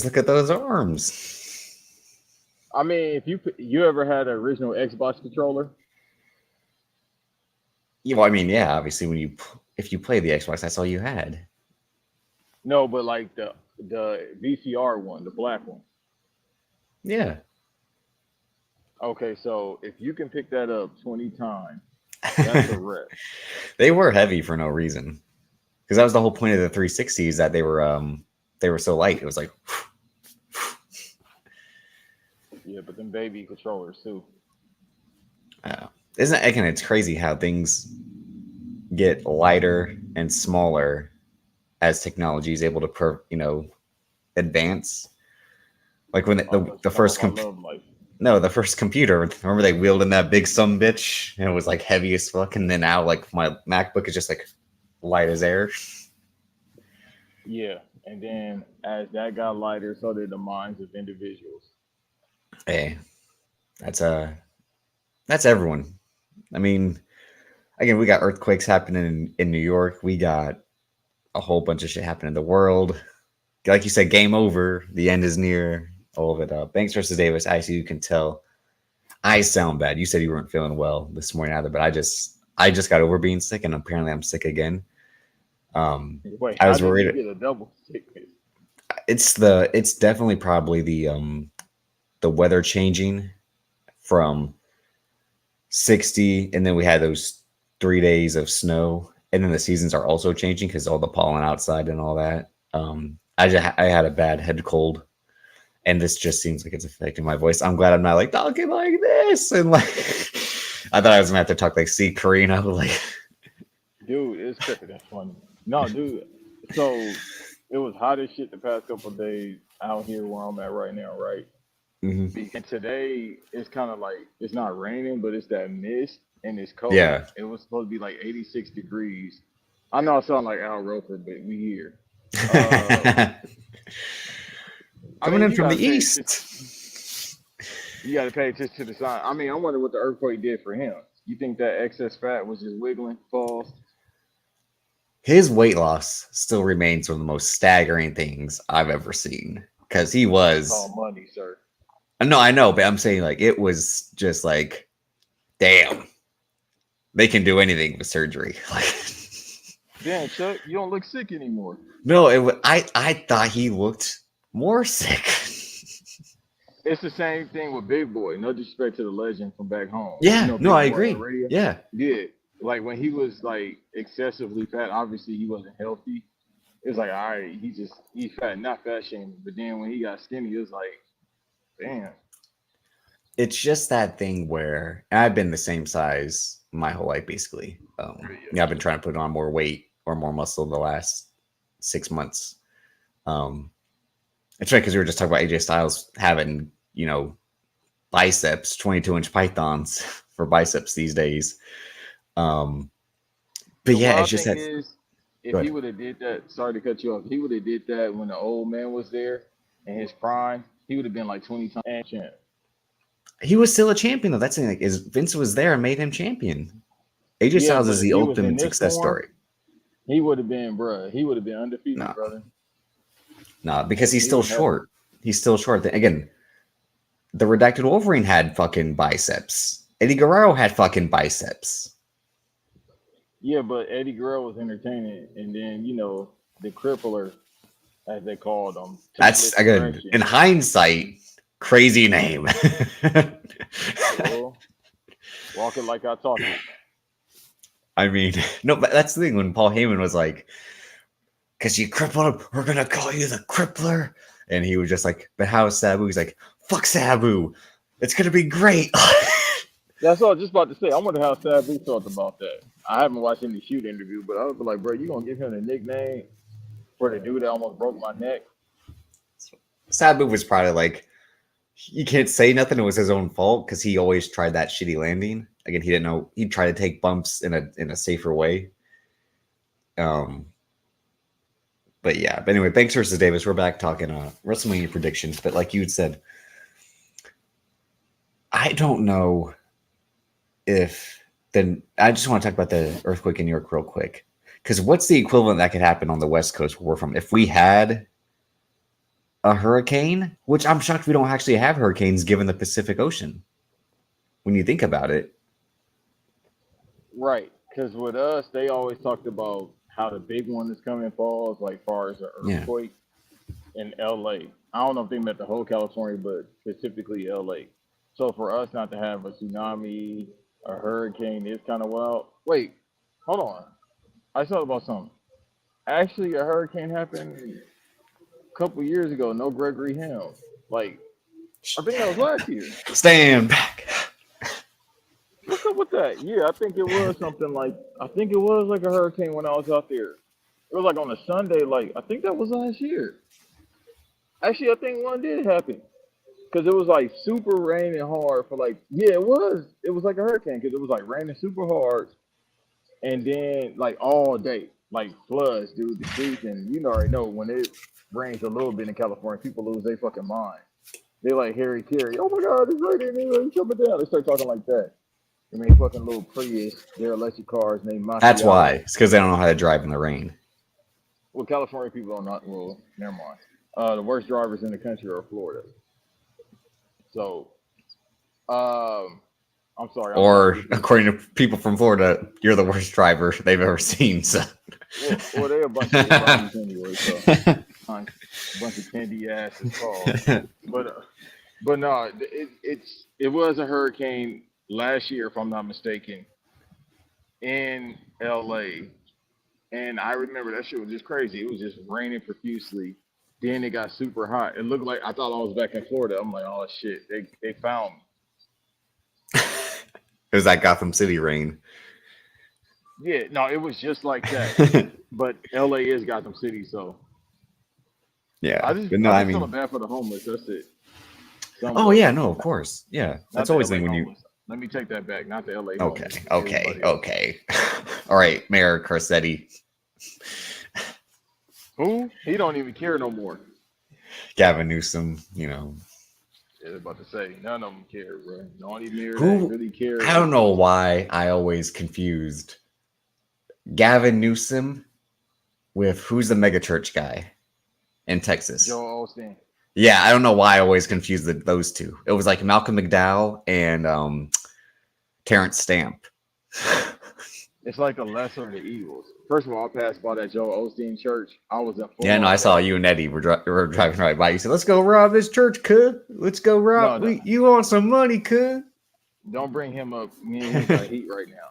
Look at those arms. I mean, if you ever had an original Xbox controller? Yeah, well, I mean, yeah, obviously, if you play the Xbox, that's all you had. No, but like the VCR one, the black one. Yeah. Okay, so if you can pick that up 20 times, that's a rep. They were heavy for no reason. Because that was the whole point of the 360s, that they were so light. It was like, Yeah, but them baby controllers too. isn't it, again, it's crazy how things get lighter and smaller as technology is able to advance. Like when Oh, let's the talk first about love life. no, the first computer, remember they wheeled in that big some bitch and it was like heavy as fuck, and then now like my MacBook is just like light as air. Yeah, and then as that got lighter, so did the minds of individuals. Hey, that's that's everyone. I mean, again, we got earthquakes happening in New York. We got a whole bunch of shit happening in the world. Like you said, game over. The end is near. All of it. Banks versus Davis. I see you can tell. I sound bad. You said you weren't feeling well this morning either, but I just got over being sick, and apparently I'm sick again. Wait, I how was did you worried. get a double sickness? It's definitely probably the weather changing from 60, and then we had those 3 days of snow, and then the seasons are also changing because all the pollen outside and all that. I had a bad head cold, and this just seems like it's affecting my voice. I'm glad I'm not like talking like this, and like I thought I was gonna have to talk like see Karina like. Dude, it's crazy. That's funny. No, dude. So it was hot as shit the past couple of days out here where I'm at right now, right? Mhm. And today it's kind of like it's not raining, but it's that mist and it's cold. Yeah, It was supposed to be like 86 degrees. I know I sound like Al Roker, but we here. Uh, I coming mean, in from the east. you got to pay attention to the sign. I mean, I wonder what the earthquake did for him. You think that excess fat was just wiggling, falls? His weight loss still remains one of the most staggering things I've ever seen. Because he That's was, called money, sir. no, I know, but I'm saying like it was just like, damn, they can do anything with surgery. Like, Damn, Chuck, you don't look sick anymore. no, I thought he looked more sick. It's the same thing with Big Boy. No disrespect to the legend from back home. You Yeah, know no, Big I Boy on agree. radio? Yeah, Yeah. Like when he was like excessively fat, obviously he wasn't healthy. It was like, all right, he's fat, not fat shaming. But then when he got skinny, it was like, damn. it's just that thing where I've been the same size my whole life, basically. Yeah, I've been trying to put on more weight or more muscle the last 6 months. Um, it's right because we were just talking about AJ Styles having, biceps, 22-inch pythons for biceps these days. Um, but The yeah, it's wild just thing that. is, if he Good. would have did that, sorry to cut you off, he would have did that when the old man was there in his prime, he would have been like 20 times champ. He was still a champion though. That's the thing. Like, is Vince was there and made him champion. AJ Yeah, Styles but is if the he was in ultimate this success form, story. he would have been, bruh. He would have been undefeated, No, brother. no, because he's He still would never. short. He's still short. Again, the redacted Wolverine had fucking biceps. Eddie Guerrero had fucking biceps. Yeah, but Eddie Guerrero was entertaining, and then the crippler, as they called him, That's toothless again extraction. in hindsight, crazy name. Well, walk it like I talk it. I mean, no, but that's the thing when Paul Heyman was like, because you crippled him, we're gonna call you the crippler. And he was just like, but how's Sabu? He's like, fuck Sabu. It's gonna be great. That's all I was just about to say. I wonder how Sabu felt about that. I haven't watched any shoot interview, but I was like, bro, you gonna give him a nickname for the dude that almost broke my neck? Sabu was probably like, he can't say nothing. It was his own fault because he always tried that shitty landing. Again, he didn't know he'd try to take bumps in a safer way. Um, but yeah. But anyway, Banks versus Davis. We're back talking WrestleMania predictions. But like you had said, I don't know if then I just want to talk about the earthquake in New York real quick. Because what's the equivalent that could happen on the West Coast where we're from? If we had a hurricane, which I'm shocked we don't actually have hurricanes given the Pacific Ocean. When you think about it. Right. Because with us, they always talked about how the big one is coming falls, like far as an Yeah. earthquake in LA. I don't know if they meant the whole California, but specifically LA. So for us not to have a tsunami, a hurricane is kind of wild. Wait, hold on. I thought about something. Actually, a hurricane happened a couple years ago. No Gregory Helm. Like, I think that was last year. Stand back. What's up with that? Yeah, I think it was something like I think it was like a hurricane when I was out there. It was like on a Sunday. Like I think that was last year. Actually, I think one did happen because it was like super raining hard for like yeah, it was. It was like a hurricane because it was like raining super hard and then like all day, like floods, dude. The streets and you know already know when it rains a little bit in California, people lose their fucking mind. They like Harry Carey. Oh my God, it's raining! It's coming down. They start talking like that. I mean, fucking little Prius, they're electric cars named That's why. Mafia. It's because they don't know how to drive in the rain. Well, California people are not. Well, never mind. The worst drivers in the country are Florida. So, I'm sorry. I'm trying to Or get this. according to people from Florida, you're the worst driver they've ever seen. So. Well, they're a bunch of jabronis anyway. So, a bunch of candy asses called. But no, it was a hurricane last year, if I'm not mistaken, in LA. And I remember that shit was just crazy. It was just raining profusely. Then it got super hot. It looked like I thought I was back in Florida. I'm like, oh shit, they found me. It was that Gotham City rain. Yeah, no, it was just like that. But LA is Gotham City, so Yeah. I But no, I just feel mean, bad for the homeless. That's it. oh yeah, no, of course. Yeah. Not That's the always LA the thing when you homeless. Let me take that back. Not the LA Okay, homeless. okay, Everybody else. okay. All right, Mayor Carcetti. Who? He don't even care no more. Gavin Newsom, you know. I was about to say, none of them care, bro. The only mayor that Who really cares. I don't know why I always confused Gavin Newsom with who's the megachurch guy in Texas. Joel Osteen. Yeah, I don't know why I always confused those two. It was like Malcolm McDowell and Terrence Stamp. It's like the lesser of the evils. First of all, I passed by that Joel Osteen church. I was in full Yeah, no, I saw you and Eddie were driving right by. You said, "Let's go rob this church, cuz. Let's go rob. No, You want some money, cuz?" don't bring him up. Me and him got heat right now.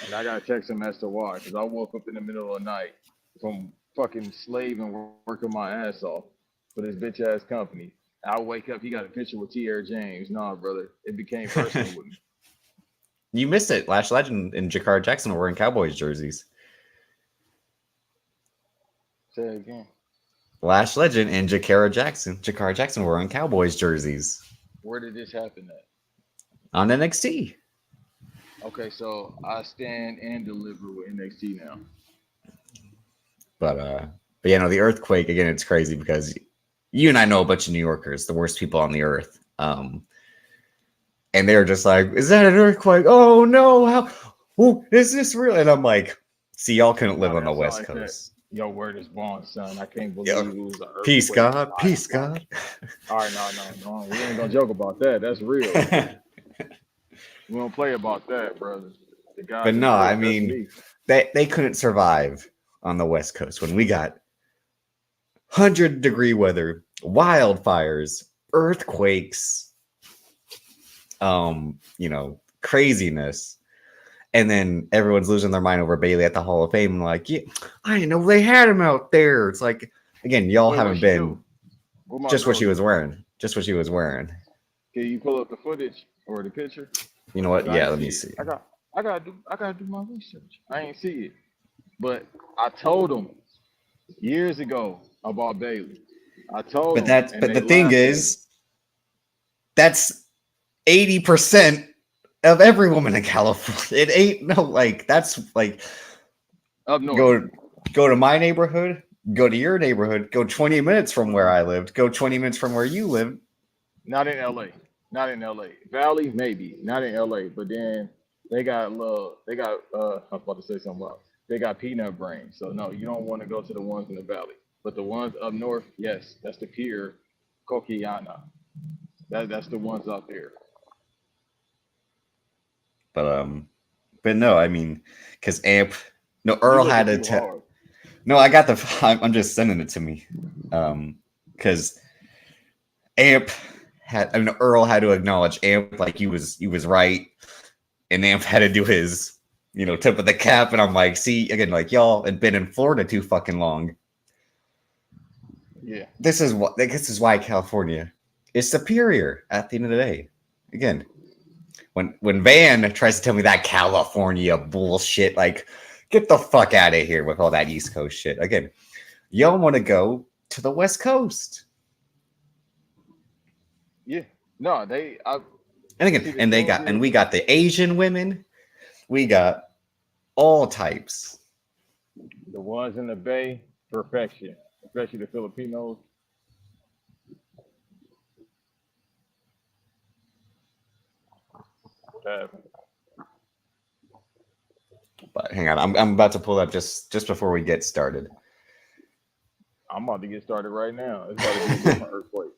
And I got to text him as to why. Because I woke up in the middle of the night from fucking slaving, working my ass off for this bitch ass company. I wake up, he got a picture with Tierra James. Nah, brother. It became personal with me. You missed it. Lash Legend and Jakar Jackson were wearing Cowboys jerseys. Say it again. Lash Legend and Jakar Jackson were wearing Cowboys jerseys Where did this happen at? on NXT. Okay, so I stand and deliver with NXT now. But yeah, no, the earthquake again. It's crazy because you and I know a bunch of New Yorkers, the worst people on the earth. And they're just like, "Is that an earthquake? Oh no! How? Oh, is this real?" And I'm like, "See, y'all couldn't live on the West Coast." Yo, word is born, son. I can't believe Yo, it was an earthquake. Peace, God. Peace, God. All right, no. We ain't gonna joke about that. That's real. We don't play about that, brother. But no, I mean, they couldn't survive on the West Coast when we got 100-degree weather, wildfires, earthquakes, craziness. And then everyone's losing their mind over Bailey at the Hall of Fame. Like, yeah, I didn't know they had him out there. It's like, again, y'all haven't been just what she was wearing. Just what she was wearing. Can you pull up the footage or the picture? You know what? Yeah, let me see. I gotta do my research. I ain't see it. But I told them years ago about Bailey. I told them. But the thing is, that's 80% of every woman in California. It ain't that's like up north. Go to my neighborhood, go to your neighborhood, go 20 minutes from where I lived, go 20 minutes from where you live. Not in LA. Valley, maybe. Not in LA. But then they got I was about to say something else. They got peanut brain. So no, you don't want to go to the ones in the valley. But the ones up north, yes, that's the pier. Kokiana. That's the ones out there. But no, I mean, because Amp, no, You Earl looking had to too tell. hard. No, I got the. I'm just sending it to me, because Amp had. I mean, Earl had to acknowledge Amp like he was right, and Amp had to do his, tip of the cap, and I'm like, see again, like y'all had been in Florida too fucking long. Yeah. This is why California is superior at the end of the day. Again, when Van tries to tell me that California bullshit, like, get the fuck out of here with all that East Coast shit. Again, y'all want to go to the West Coast. Yeah. No, we got the Asian women. We got all types. the ones in the Bay, perfection, especially the Filipinos. But hang on, I'm about to pull up just before we get started. I'm about to get started right now. It's about to be a different earthquake.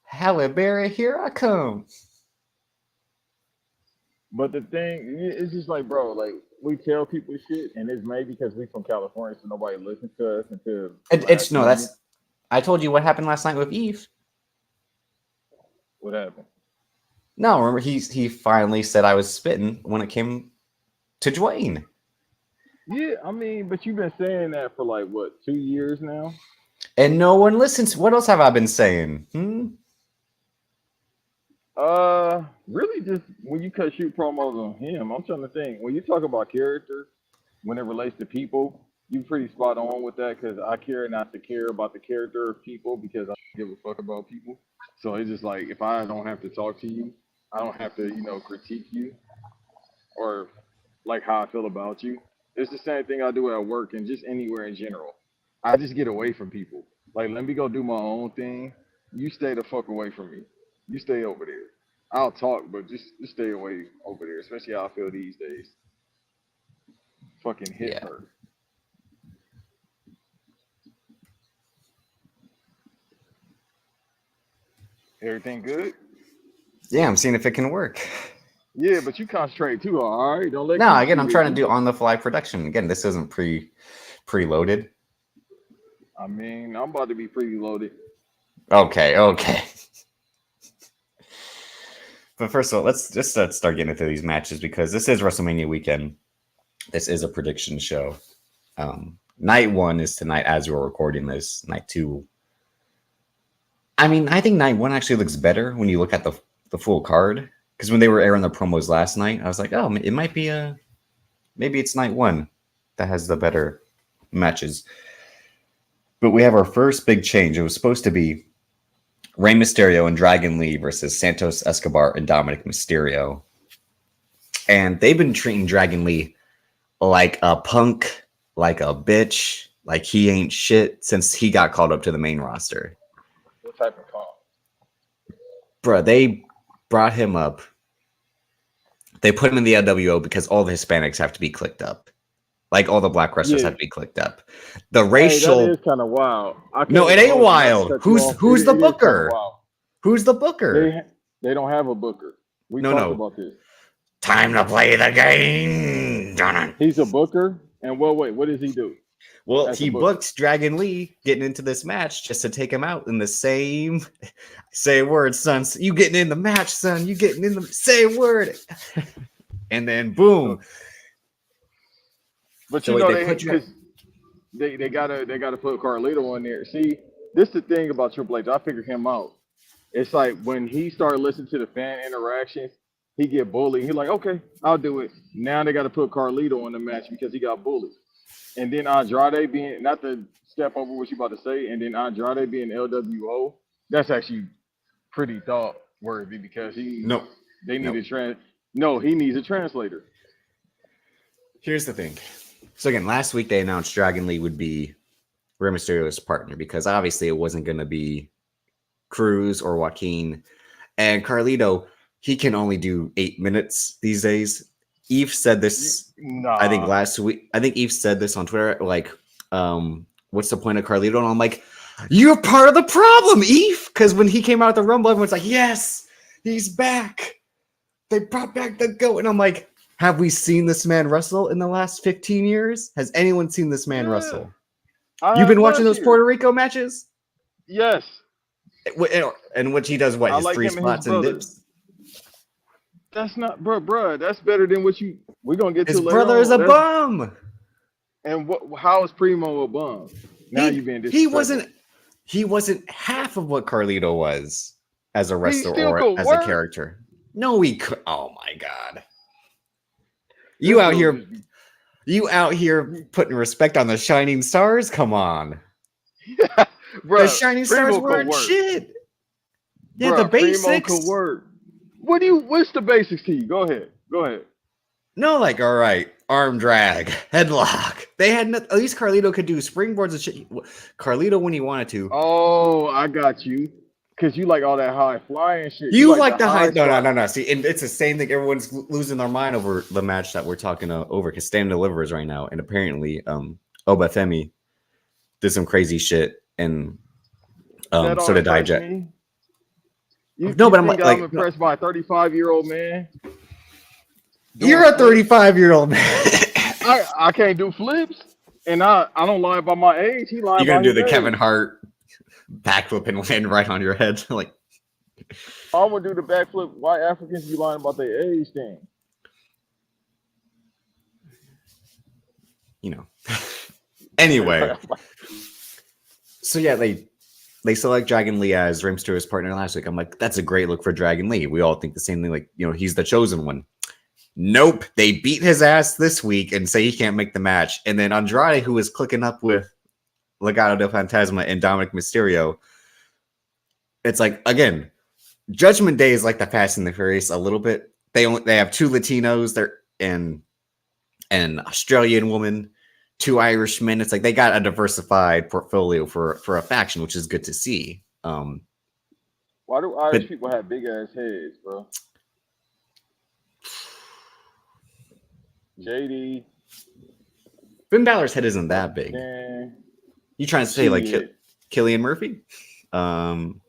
Halle Berry, here I come. But the thing, it's just like, bro, like we tell people shit, and it's maybe because we from California, so nobody listens to us until I told you what happened last night with Eve. What happened? No, remember he finally said I was spitting when it came to Dwayne. Yeah, I mean, but you've been saying that for like what, 2 years now? And no one listens. What else have I been saying? Really just when you cut shoot promos on him, I'm trying to think. When you talk about character, when it relates to people, you pretty spot on with that because I care not to care about the character of people because I don't give a fuck about people. So it's just like if I don't have to talk to you, I don't have to, critique you or like how I feel about you. It's the same thing I do at work and just anywhere in general. I just get away from people. Like, let me go do my own thing. You stay the fuck away from me. You stay over there. I'll talk, but just stay away over there, especially how I feel these days. Fucking hit her. Everything good? Yeah, I'm seeing if it can work. Yeah, but you concentrate too hard, all right? Don't let No, again, I'm trying to do on-the-fly production. Again, this isn't preloaded. I mean, I'm about to be preloaded. Okay. But first of all, let's just start getting into these matches because this is WrestleMania weekend. This is a prediction show. Night 1 is tonight as we're recording this. Night 2. I mean, I think Night 1 actually looks better when you look at the full card. Because when they were airing the promos last night, I was like, oh, it might be maybe it's Night 1 that has the better matches. But we have our first big change. It was supposed to be Rey Mysterio and Dragon Lee versus Santos Escobar and Dominic Mysterio. And they've been treating Dragon Lee like a punk, like a bitch, like he ain't shit since he got called up to the main roster. What type of punk? Bruh, they brought him up. They put him in the LWO because all the Hispanics have to be clicked up. Like all the black wrestlers have to be clicked up. The racial. That is kind of wild. No, it ain't wild. Who's the booker? Who's the booker? They don't have a booker. We talked about this. Time to play the game. He's a booker, and wait, what does he do? Well, he booked Dragon Lee getting into this match just to take him out in the same say word, son. You getting in the match, son. You getting in the same word. And then boom. But so they gotta put Carlito in there. See, this is the thing about Triple H. I figured him out. It's like when he started listening to the fan interactions, he get bullied. He's like, okay, I'll do it. Now they got to put Carlito in the match because he got bullied. And then Andrade being, not to step over what you about to say, and then Andrade being LWO, that's actually pretty thought worthy because he needs a translator. Here's the thing. So again, last week they announced Dragon Lee would be Rey Mysterio's partner because obviously it wasn't going to be Cruz or Joaquin. And Carlito, he can only do 8 minutes these days. Eve said this, I think last week. I think Eve said this on Twitter, like, what's the point of Carlito? And I'm like, you're part of the problem, Eve, because when he came out at the Rumble, everyone's like, yes, he's back. They brought back the GOAT. And I'm like, have we seen this man wrestle in the last 15 years? Has anyone seen this man wrestle? You've been watching those Puerto Rico matches? Yes. In which he does what? His like 3 spots and dips? That's not, bro. That's better than what we're going to get to later. His brother is a bum. And how is Primo a bum? Now you've been disrespectful. He wasn't half of what Carlito was as a wrestler or as a character. No, he could. Oh my God. You out here putting respect on the Shining Stars? Come on. Bro, the Shining Stars weren't shit. Yeah, the basics. Primo could work. What's the basics to you? Go ahead. No, like, all right, arm drag, headlock. They had at least Carlito could do springboards and shit. Carlito when he wanted to. Oh, I got you. Because you like all that high flying shit. You like the high. No. See, and it's the same thing. Everyone's losing their mind over the match that we're talking over because Stand Delivers right now, and apparently, Obafemi did some crazy shit, and so did Dijak. But I'm I'm impressed by a 35-year-old man. You're a 35-year-old man. I can't do flips, and I don't lie about my age. He lied. You're gonna do the Kevin Hart backflip and land right on your head, like. I would do the backflip. Why Africans be lying about their age thing? Anyway. So yeah, they select Dragon Lee as Rey Mysterio's partner last week. I'm like, that's a great look for Dragon Lee. We all think the same thing. Like, he's the chosen one. Nope. They beat his ass this week and say he can't make the match. And then Andrade, who is clicking up with Legado del Fantasma and Dominic Mysterio, it's like, again, Judgment Day is like the Fast and the Furious a little bit. They have 2 Latinos, they're an Australian woman, 2 Irishmen. It's like they got a diversified portfolio for a faction, which is good to see. Why do Irish people have big ass heads, bro? JD. Finn Balor's head isn't that big. You trying to say like Killian Murphy? Killian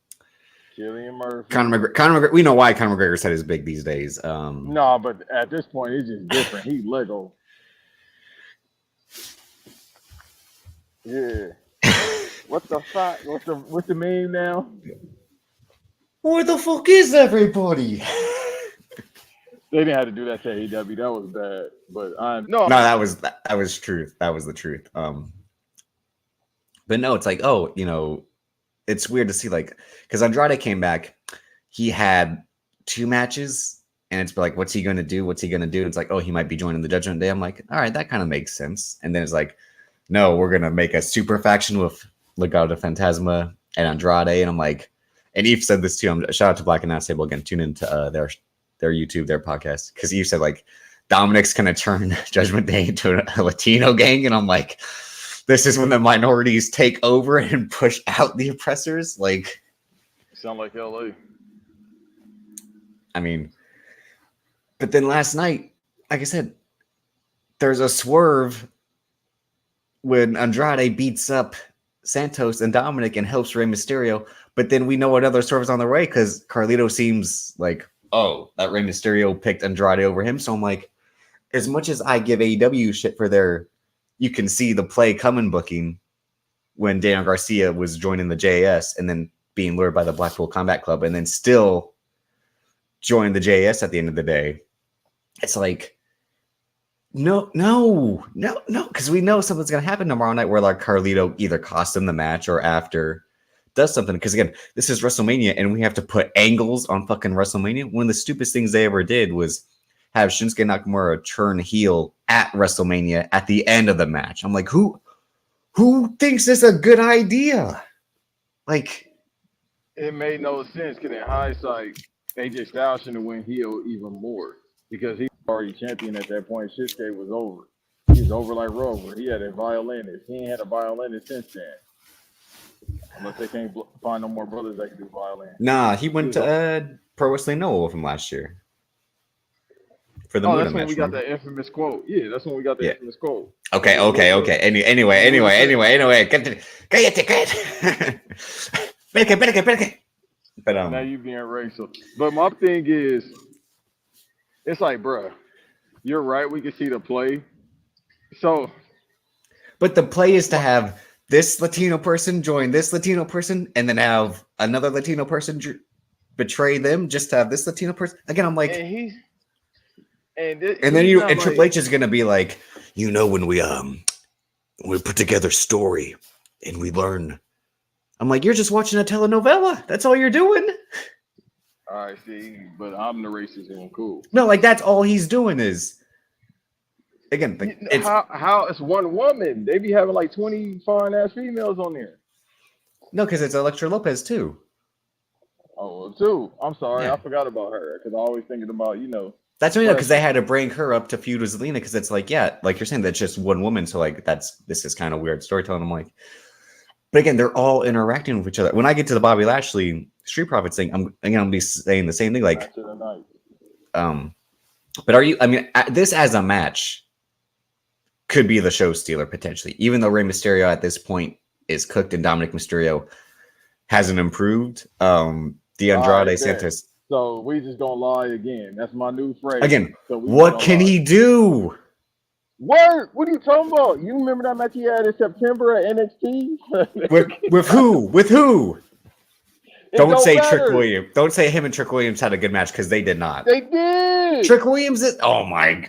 Murphy. Conor McGregor. We know why Conor McGregor's head is big these days. No, but at this point, it's just different. He's Lego. Yeah. What the fuck? What's the meme now? Where the fuck is everybody? They didn't have to do that to AEW. That was bad. But that was truth. That was the truth. But no, it's like, it's weird to see, like, because Andrade came back, he had 2 matches, and it's like, what's he gonna do? And it's like, oh, he might be joining the Judgment Day. I'm like, all right, that kind of makes sense. And then it's like, no, we're gonna make a super faction with Legado del Fantasma and Andrade. And I'm like, and Eve said this too. Shout out to Black and Not Stable again. Tune into their YouTube, their podcast, because Eve said like Dominic's gonna turn Judgment Day into a Latino gang, and I'm like, this is when the minorities take over and push out the oppressors. Like, sound like LA. I mean, but then last night, like I said, there's a swerve when Andrade beats up Santos and Dominic and helps Rey Mysterio. But then we know another swerve is on the way because Carlito seems like, oh, that Rey Mysterio picked Andrade over him. So I'm like, as much as I give AEW shit for their, you can see the play coming booking when Daniel Garcia was joining the JAS and then being lured by the Blackpool Combat Club and then still join the JAS at the end of the day. It's like, no, because we know something's going to happen tomorrow night where like Carlito either cost him the match or after does something. Because again, this is WrestleMania and we have to put angles on fucking WrestleMania. One of the stupidest things they ever did was have Shinsuke Nakamura turn heel at WrestleMania at the end of the match. I'm like, who thinks this is a good idea? Like, it made no sense because in hindsight, AJ Styles should have went heel even more because he was already champion at that point. Shinsuke was over. He was over like Rover. He had a violinist. He ain't had a violinist since then. Unless they can't find no more brothers that can do violin. Nah, he went to Pro Wrestling Noah from last year. For the that's when we got that infamous quote. Yeah, that's when we got the infamous quote. Okay. Anyway. Cállate. Espérate. But Now you being racial. But my thing is, it's like, bruh, you're right. We can see the play. So but the play is to my, have this Latino person join this Latino person, and then have another Latino person betray them just to have this Latino person. Again, I'm like, and and then he's not and Triple like H is gonna be like, when we put together story and we learn. I'm like, you're just watching a telenovela. That's all you're doing. all right, see, but I'm the racist one, cool. No, like that's all he's doing is again. It's How it's one woman? They be having like 20 fine ass females on there. no, because it's Elektra Lopez too. Oh, well, too. I'm sorry, Yeah, I forgot about her because I always thinking about that's what because they wrestling. had to bring her up to feud with Zelina because it's like like you're saying that's just one woman. So like this is kind of weird storytelling. I'm like, but again, they're all interacting with each other. When I get to the Bobby Lashley Street Profits thing, I'm gonna be saying the same thing. Like, Match of the night. um, but are you? I mean, this as a match could be the show stealer potentially, even though Rey Mysterio at this point is cooked and Dominic Mysterio hasn't improved. The All right, Andrade bet. Santos So we just gonna lie again. That's my new phrase. again. So we just What gonna can lie. he do? Word? What are you talking about? You remember that match he had in September at NXT? With who? With who? It Don't don't say Trick matter. Williams. Don't say him and Trick Williams had a good match because they did not. They did. Trick Williams is oh my.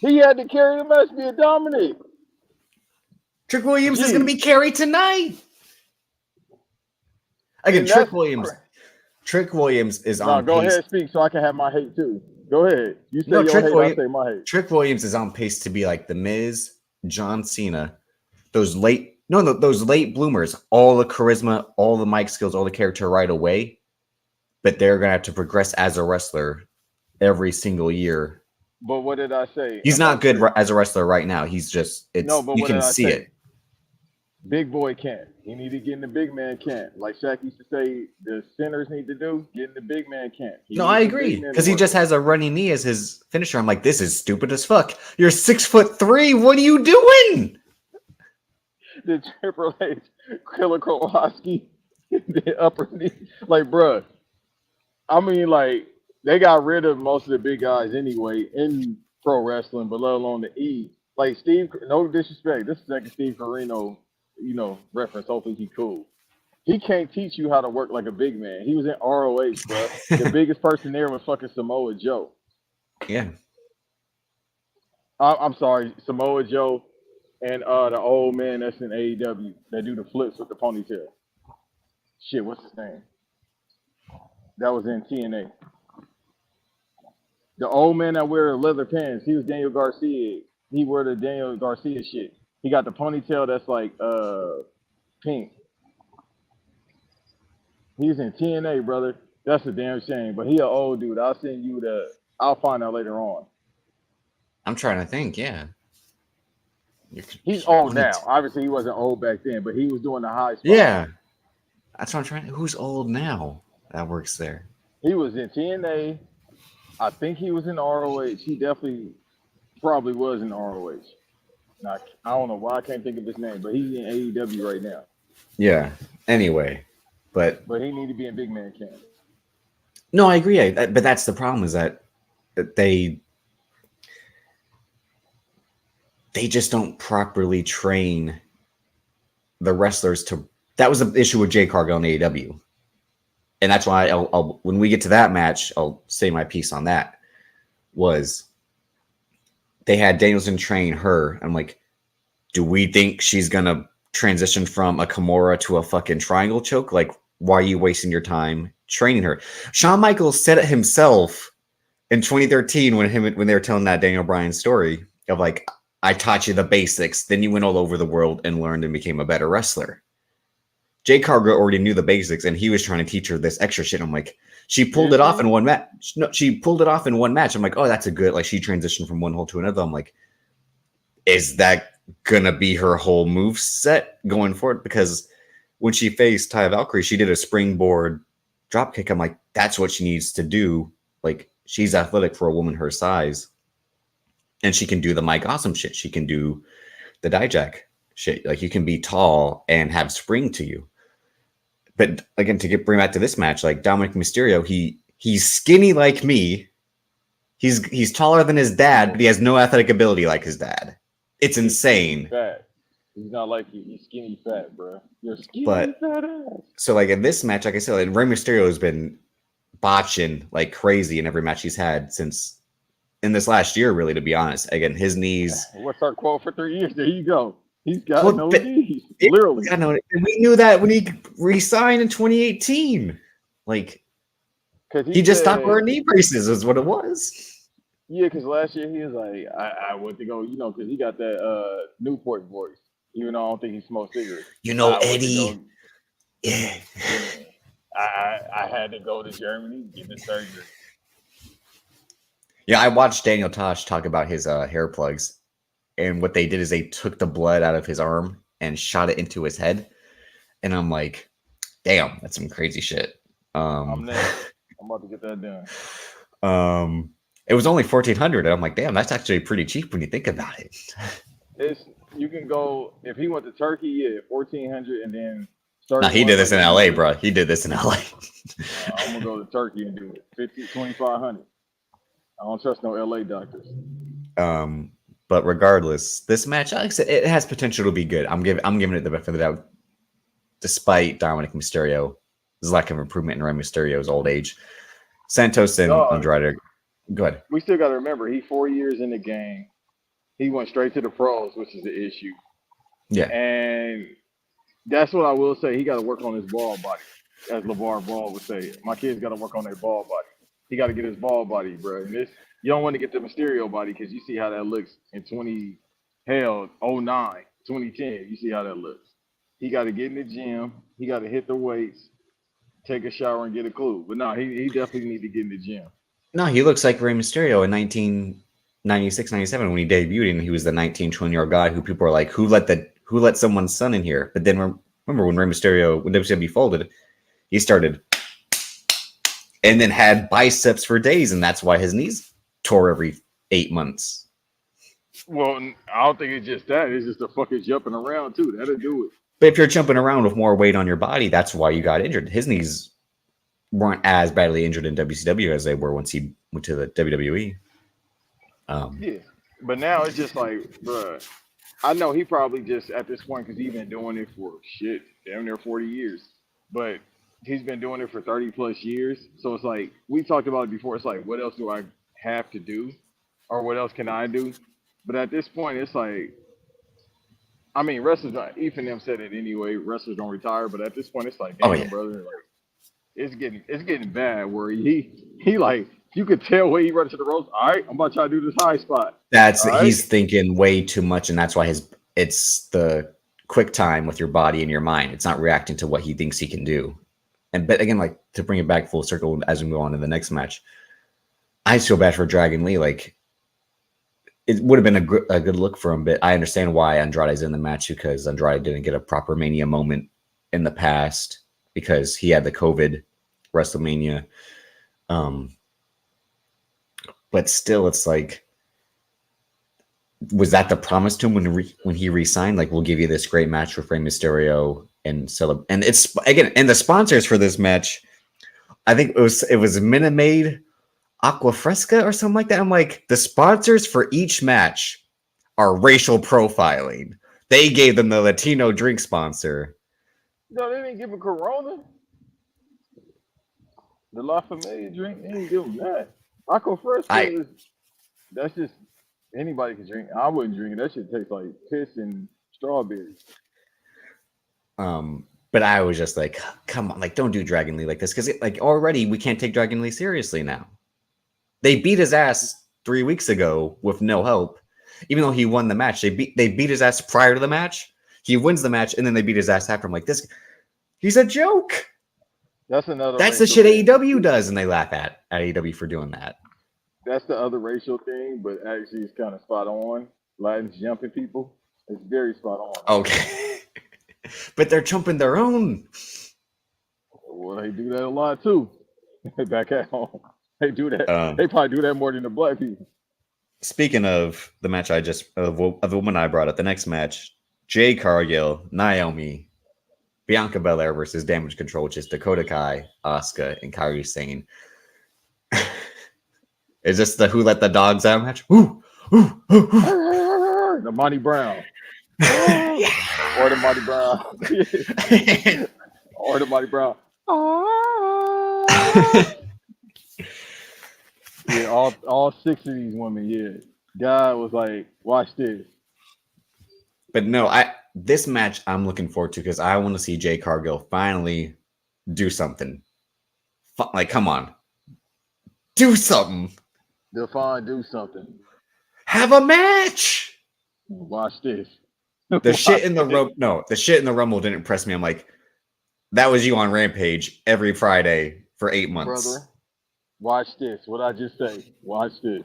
He had to carry the match via Dominic. Trick Williams is going to Gee. be carried tonight. Again, And Trick that's Williams. Trick Williams is no. on Go pace. ahead, speak so I can have my hate too. Go ahead. You say No, your hate, I say my hate. Trick Williams is on pace to be like the Miz, John Cena, those late bloomers, all the charisma, all the mic skills, all the character right away, but they're gonna have to progress as a wrestler every single year. But what did I say? He's not good as a wrestler right now. He's just No, but you what can did I see say? it. Big boy can't. He need to get in the big man can't. Like Shaq used to say, the sinners need to do. Get in the big man can't. No, I agree because he just has a running knee as his finisher. I'm like, this is stupid as fuck. You're 6'3". What are you doing? The Triple H, Killer Kowalski, the upper knee. Like, bruh. I mean, like, they got rid of most of the big guys anyway in pro wrestling, but let alone the E. Like Steve, no disrespect. This is like a Steve Corino, reference. Hopefully he cool. He can't teach you how to work like a big man. He was in ROH, bro. The biggest person there was fucking Samoa Joe. Yeah. I'm sorry, Samoa Joe and the old man that's in AEW that do the flips with the ponytail. Shit, what's his name? That was in TNA. The old man that wear leather pants, he was Daniel Garcia. He wore the Daniel Garcia shit. He got the ponytail that's like pink. He's in TNA, brother. That's a damn shame. But he an old dude. I'll send you I'll find out later on. I'm trying to think, yeah. He's old now. Obviously, he wasn't old back then, but he was doing the high spot. Yeah. That's what I'm trying to. Who's old now that works there? He was in TNA. I think he was in ROH. He definitely probably was in ROH. Now, I don't know why I can't think of his name, but he's in AEW right now. Yeah. Anyway, but he need to be in big man camp. No, I agree. But that's the problem is that they just don't properly train the wrestlers to. That was the issue with Jay Cargill in AEW. And that's why I'll when we get to that match, I'll say my piece on that. Was they had Danielson train her. I'm like, do we think she's gonna transition from a Kimura to a fucking triangle choke? Like, why are you wasting your time training her? Shawn Michaels said it himself in 2013 when they were telling that Daniel Bryan story of like, I taught you the basics, then you went all over the world and learned and became a better wrestler. Jay Cargill already knew the basics, and he was trying to teach her this extra shit. I'm like, she pulled it off in one match. No, she pulled it off in one match. I'm like, oh, that's a good. Like, she transitioned from one hold to another. I'm like, is that gonna be her whole move set going forward? Because when she faced Taya Valkyrie, she did a springboard drop kick. I'm like, that's what she needs to do. Like, she's athletic for a woman her size, and she can do the Mike Awesome shit. She can do the Dijak shit. Like, you can be tall and have spring to you. But again, bring back to this match, like Dominic Mysterio, he's skinny like me. He's taller than his dad, but he has no athletic ability like his dad. It's insane. Fat. He's not like you. He's skinny fat, bro. You're skinny But fat ass. so like in this match, like I said, like, Rey Mysterio has been botching like crazy in every match he's had since in this last year, really, to be honest. Again, his knees. What's our quote for 3 years? There you go. He's got no knees. Literally. I know. We knew that when he re-signed in 2018. Like, he just stopped wearing knee braces is what it was. Yeah, because last year he was like, I went to go, because he got that Newport voice. Even though I don't think he smokes cigarettes. Eddie. Yeah. I had to go to Germany, get the surgery. Yeah, I watched Daniel Tosh talk about his hair plugs. And what they did is they took the blood out of his arm and shot it into his head. And I'm like, damn, that's some crazy shit. I'm about to get that done. It was only $1,400, and I'm like, damn, that's actually pretty cheap when you think about it. You can go if he went to Turkey, yeah, $1,400, and then start. Nah, he did this in LA, bro. He did this in LA. I'm gonna go to Turkey and do it. $2,500. I don't trust no LA doctors. But regardless, this match, like I said, it has potential to be good. I'm giving it the benefit of the doubt, despite Dominic Mysterio's lack of improvement in Rey Mysterio's old age. Santos and Andrade. Go ahead. We still got to remember, he's 4 years in the game. He went straight to the pros, which is the issue. Yeah. And that's what I will say. He got to work on his ball body, as LeVar Ball would say. My kid's got to work on their ball body. He got to get his ball body, bro. And you don't want to get the Mysterio body because you see how that looks in 2010. You see how that looks. He got to get in the gym. He got to hit the weights, take a shower, and get a clue. But no, he definitely need to get in the gym. No, he looks like Rey Mysterio in 1996, 97 when he debuted, and he was the 19, 20-year-old guy who people are like, who let someone's son in here? But then remember when WCW folded, he started and then had biceps for days, and that's why his knees tore every 8 months. Well, I don't think it's just that. It's just the fucking jumping around, too. That'll do it. But if you're jumping around with more weight on your body, that's why you got injured. His knees weren't as badly injured in WCW as they were once he went to the WWE. Yeah, but now it's just like, bruh, I know he probably just at this point, because he's been doing it for damn near 40 years, but he's been doing it for 30 plus years. So it's like, we talked about it before. It's like, what else do I have to do? Or what else can I do? But at this point, it's like, I mean, wrestlers, even them said it anyway, wrestlers don't retire, but at this point, it's like, damn, brother, like, it's getting bad where he like, you could tell when he runs to the ropes. All right, I'm about to try to do this high spot. He's thinking way too much, and that's why it's the quick time with your body and your mind. It's not reacting to what he thinks he can do. But again, like to bring it back full circle as we go on to the next match, I feel bad for Dragon Lee. Like it would have been a good look for him, but I understand why Andrade's in the match because Andrade didn't get a proper Mania moment in the past because he had the COVID WrestleMania. But still, it's like, was that the promise to him when he re-signed? Like, we'll give you this great match with Rey Mysterio and it's again, and the sponsors for this match, I think it was Minute Maid, Aqua Fresca or something like that. I'm like, the sponsors for each match are racial profiling. They gave them the Latino drink sponsor. No, they didn't give him Corona. The La Familia drink, they didn't give him that. Aqua Fresca that's just anybody can drink. I wouldn't drink it. That shit tastes like piss and strawberries. But I was just like, come on, like don't do Dragon Lee like this because like already we can't take Dragon Lee seriously now. They beat his ass 3 weeks ago with no help, even though he won the match. They beat his ass prior to the match. He wins the match, and then they beat his ass after. I'm like, he's a joke. That's the shit AEW does, and they laugh at AEW for doing that. That's the other racial thing, but actually it's kind of spot on. Latins jumping people. It's very spot on. Okay. But they're jumping their own. Well, they do that a lot too. Back at home. They do that. They probably do that more than the black people. Speaking of the match of the woman I brought up, the next match, Jade Cargill, Naomi. Bianca Belair versus Damage Control, which is Dakota Kai, Asuka, and Kairi Sane. Is this the Who Let the Dogs Out match? Ooh, ooh, ooh, ooh. The Monty Brown. Yeah. Or the Monty Brown. Or the Monty Brown. Yeah, all 6 of these women, yeah. God was like, watch this. But no, this match I'm looking forward to because I want to see Jay Cargill finally do something. Like, come on. Do something. Define, do something. Have a match. Watch this. The shit in the Rumble. No, the shit in the Rumble didn't impress me. I'm like, that was you on Rampage every Friday for 8 months. Brother, watch this. What I just say. Watch this.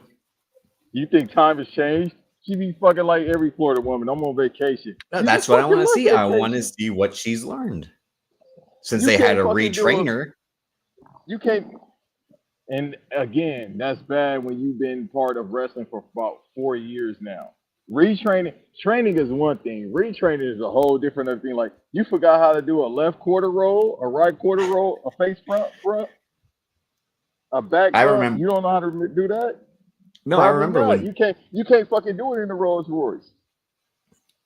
You think time has changed? She be fucking like every Florida woman. I'm on vacation. No, that's what I want to see. I want to see what she's learned. Since they had to retrain her. You can't. And again, that's bad when you've been part of wrestling for about 4 years now. Training is one thing. Retraining is a whole different other thing. Like, you forgot how to do a left quarter roll, a right quarter roll, a face front, a back front. Remember. You don't know how to do that? No, Probably I remember not. when you can't fucking do it in the Rolls Royce.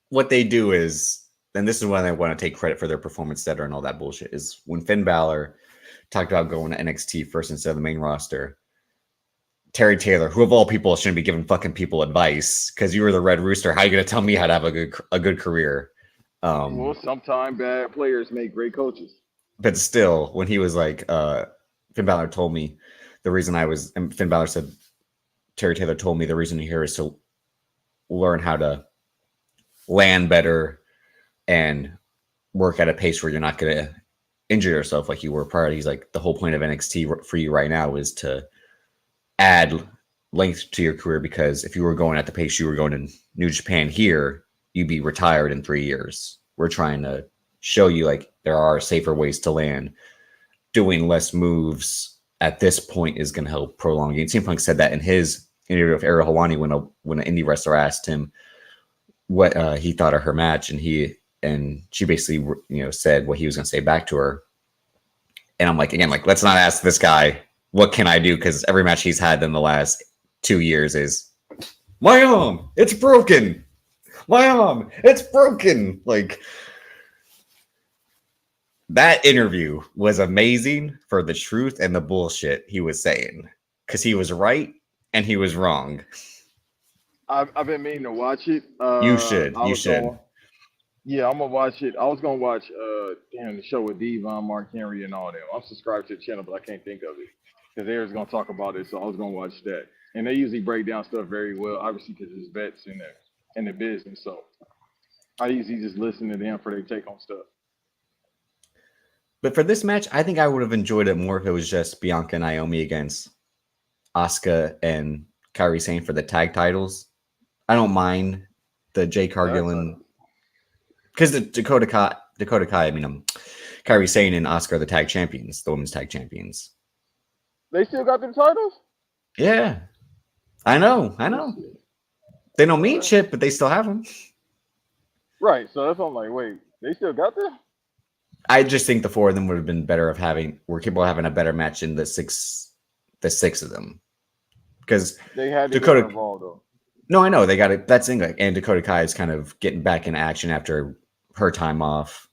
What they do is, and this is when I want to take credit for their performance center and all that bullshit, is when Finn Balor talked about going to NXT first instead of the main roster. Terry Taylor, who of all people shouldn't be giving fucking people advice because you were the Red Rooster. How are you going to tell me how to have a good career? Well, sometimes bad players make great coaches. But still, when he was like, Finn Balor told me the reason and Finn Balor said, Terry Taylor told me the reason you're here is to learn how to land better and work at a pace where you're not going to injure yourself like you were prior. He's like, the whole point of NXT for you right now is to add length to your career, because if you were going at the pace you were going in New Japan here, you'd be retired in 3 years. We're trying to show you like there are safer ways to land. Doing less moves at this point is going to help prolong it. CM Punk said that in his interview with Ariel Helwani when an indie wrestler asked him what he thought of her match, and she basically said what he was going to say back to her. And I'm like, again, like, let's not ask this guy what can I do, because every match he's had in the last 2 years is my arm, it's broken. My arm, it's broken. Like, that interview was amazing for the truth and the bullshit he was saying, because he was right and he was wrong. I've been meaning to watch it. You should. Yeah, I'm gonna watch it. I was gonna watch the show with Devon, Mark Henry, and all them. I'm subscribed to the channel, but I can't think of it because Eric's gonna talk about it. So I was gonna watch that, and they usually break down stuff very well, obviously because it's vets in the business. So I usually just listen to them for their take on stuff. But for this match, I think I would have enjoyed it more if it was just Bianca and Naomi against Asuka and Kairi Sane for the tag titles. I don't mind the Jay Cargill and because the Dakota Kai, Kairi Sane and Asuka are the tag champions, the women's tag champions. They still got them titles? Yeah, I know. They don't mean shit, but they still have them. Right. So that's why I'm like, wait, they still got them? I just think the four of them would have been better were capable of having a better match in the six of them, because they had to get involved though. No, I know they got it. That's English, and Dakota Kai is kind of getting back in action after her time off.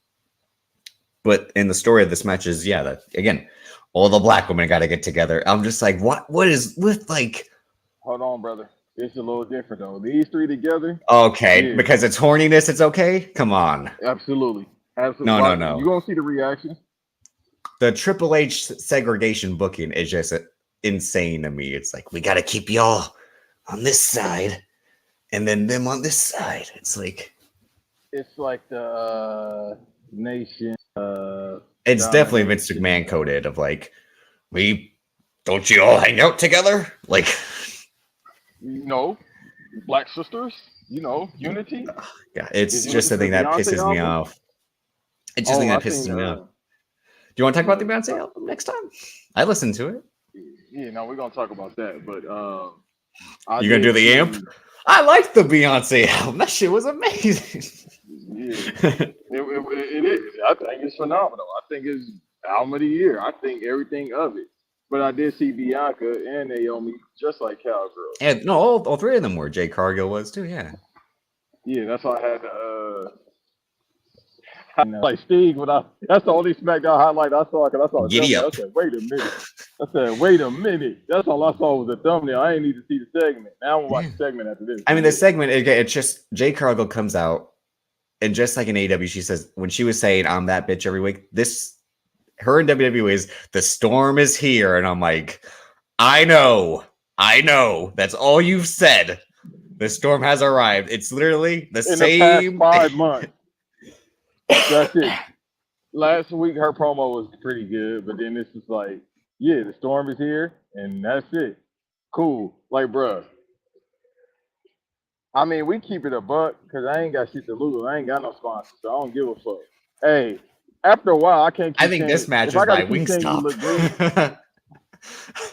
But in the story of this match is, that again, all the black women got to get together. I'm just like, what is with like? Hold on, brother. It's a little different though. These three together. Okay, because it's horniness. It's okay. Come on. Absolutely. No. You're gonna see the reaction. The Triple H segregation booking is just insane to me. It's like, we got to keep y'all on this side, and then them on this side. It's like the nation. It's definitely Vince McMahon coded of like, don't you all hang out together? Like, black sisters. Unity. Yeah, it's just the thing that pisses me off. It's just something that pisses me off. Do you want to talk about the Beyonce album next time? I listened to it. Yeah, no, we're gonna talk about that. But you gonna do the amp? I liked the Beyonce album. That shit was amazing. Yeah. It is. I think it's phenomenal. I think it's album of the year. I think everything of it. But I did see Bianca and Naomi just like Cowgirls. And no, all three of them were. Jay Cargill was too. Yeah. Yeah, that's why I had to. Like Steve, that's the only SmackDown highlight I saw because I saw a Giddy thumbnail. up. I said, wait a minute. Wait a minute. That's all I saw was a thumbnail. I ain't need to see the segment. Now I'm gonna watch the segment after this. I mean, the segment, it's just Jay Cargill comes out, and just like in AEW, she says, when she was saying, I'm that bitch every week, her in WWE is, the storm is here. And I'm like, I know. That's all you've said. The storm has arrived. It's literally the same. The past 5 months. That's it. Last week her promo was pretty good, but then it's just like, yeah, the storm is here, and that's it. Cool. Like, bruh. I mean, we keep it a buck because I ain't got shit to lose. I ain't got no sponsors, so I don't give a fuck. Hey, after a while, I can't keep I think this match is by Wingstop.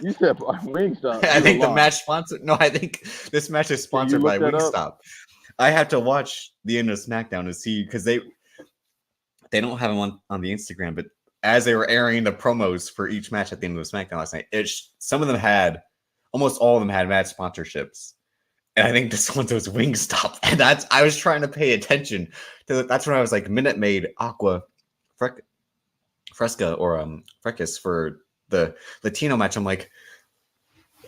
You said Wingstop. I think the match sponsor. No, I think this match is sponsored by Wingstop. I have to watch the end of SmackDown to see because they don't have them on the Instagram, but as they were airing the promos for each match at the end of the SmackDown last night, some of them almost all of them had match sponsorships. And I think this one was Wingstop. And I was trying to pay attention to that's when I was like Minute Maid Aqua Fresca or Frecus for the Latino match. I'm like,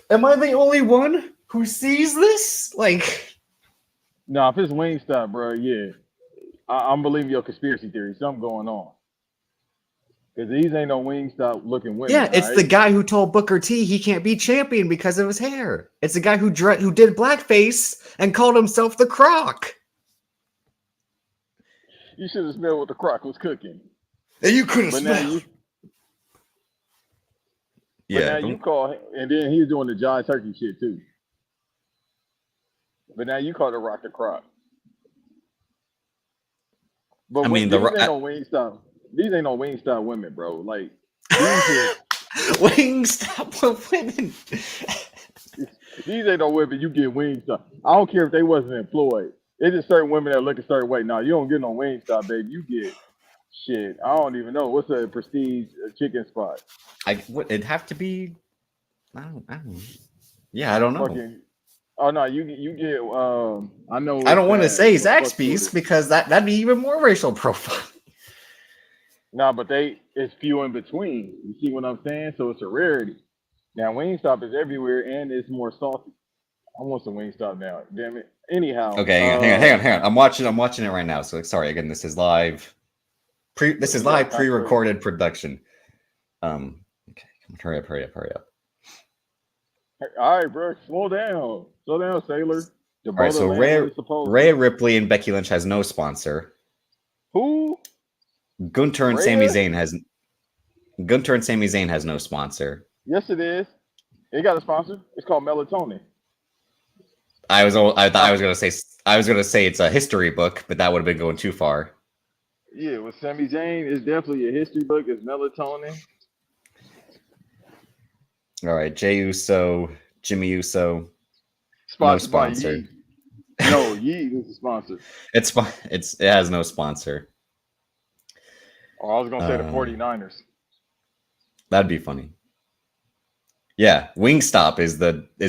am I the only one who sees this? Like, no, if it's Wingstop, bro, yeah. I'm believing your conspiracy theory. Something going on. Because these ain't no Wingstop looking women. Yeah, it's the guy who told Booker T he can't be champion because of his hair. It's the guy who did blackface and called himself the Croc. You should have smelled what the Croc was cooking. And you could have smelled. But now you call him, and then he's doing the John Turkey shit too. But now you call the Rock the Croc. But I mean, these ain't no Wingstop. These ain't no Wingstop women, bro. Like Wingstop women. These ain't no women. You get Wingstop. I don't care if they wasn't employed. It's just certain women that look a certain way. Now you don't get no Wingstop, baby. You get shit. I don't even know what's a prestige chicken spot. It'd have to be. I don't know. Yeah, I don't know. Oh no, you get. I know. I don't want to say Zaxby's because that'd be even more racial profile. No, but it's few in between. You see what I'm saying? So it's a rarity. Now Wingstop is everywhere and it's more salty. I want some Wingstop now. Damn it. Anyhow. Okay, hang on. I'm watching it right now. So sorry again. This is live. Pre-recorded production. Okay, hurry up. All right, bro. Slow down, Sailor. All right, so Rhea Ripley and Becky Lynch has no sponsor. Who? Gunther and Sami Zayn has no sponsor. Yes, it is. It got a sponsor. It's called Melatonin. I was gonna say it's a history book, but that would have been going too far. Yeah, with Sami Zayn, it's definitely a history book. It's Melatonin. All right, Jey Uso, Jimmy Uso, no sponsor. No, Yee is the sponsor. It has no sponsor. Oh, I was gonna say the 49ers. That'd be funny. Yeah, Wingstop is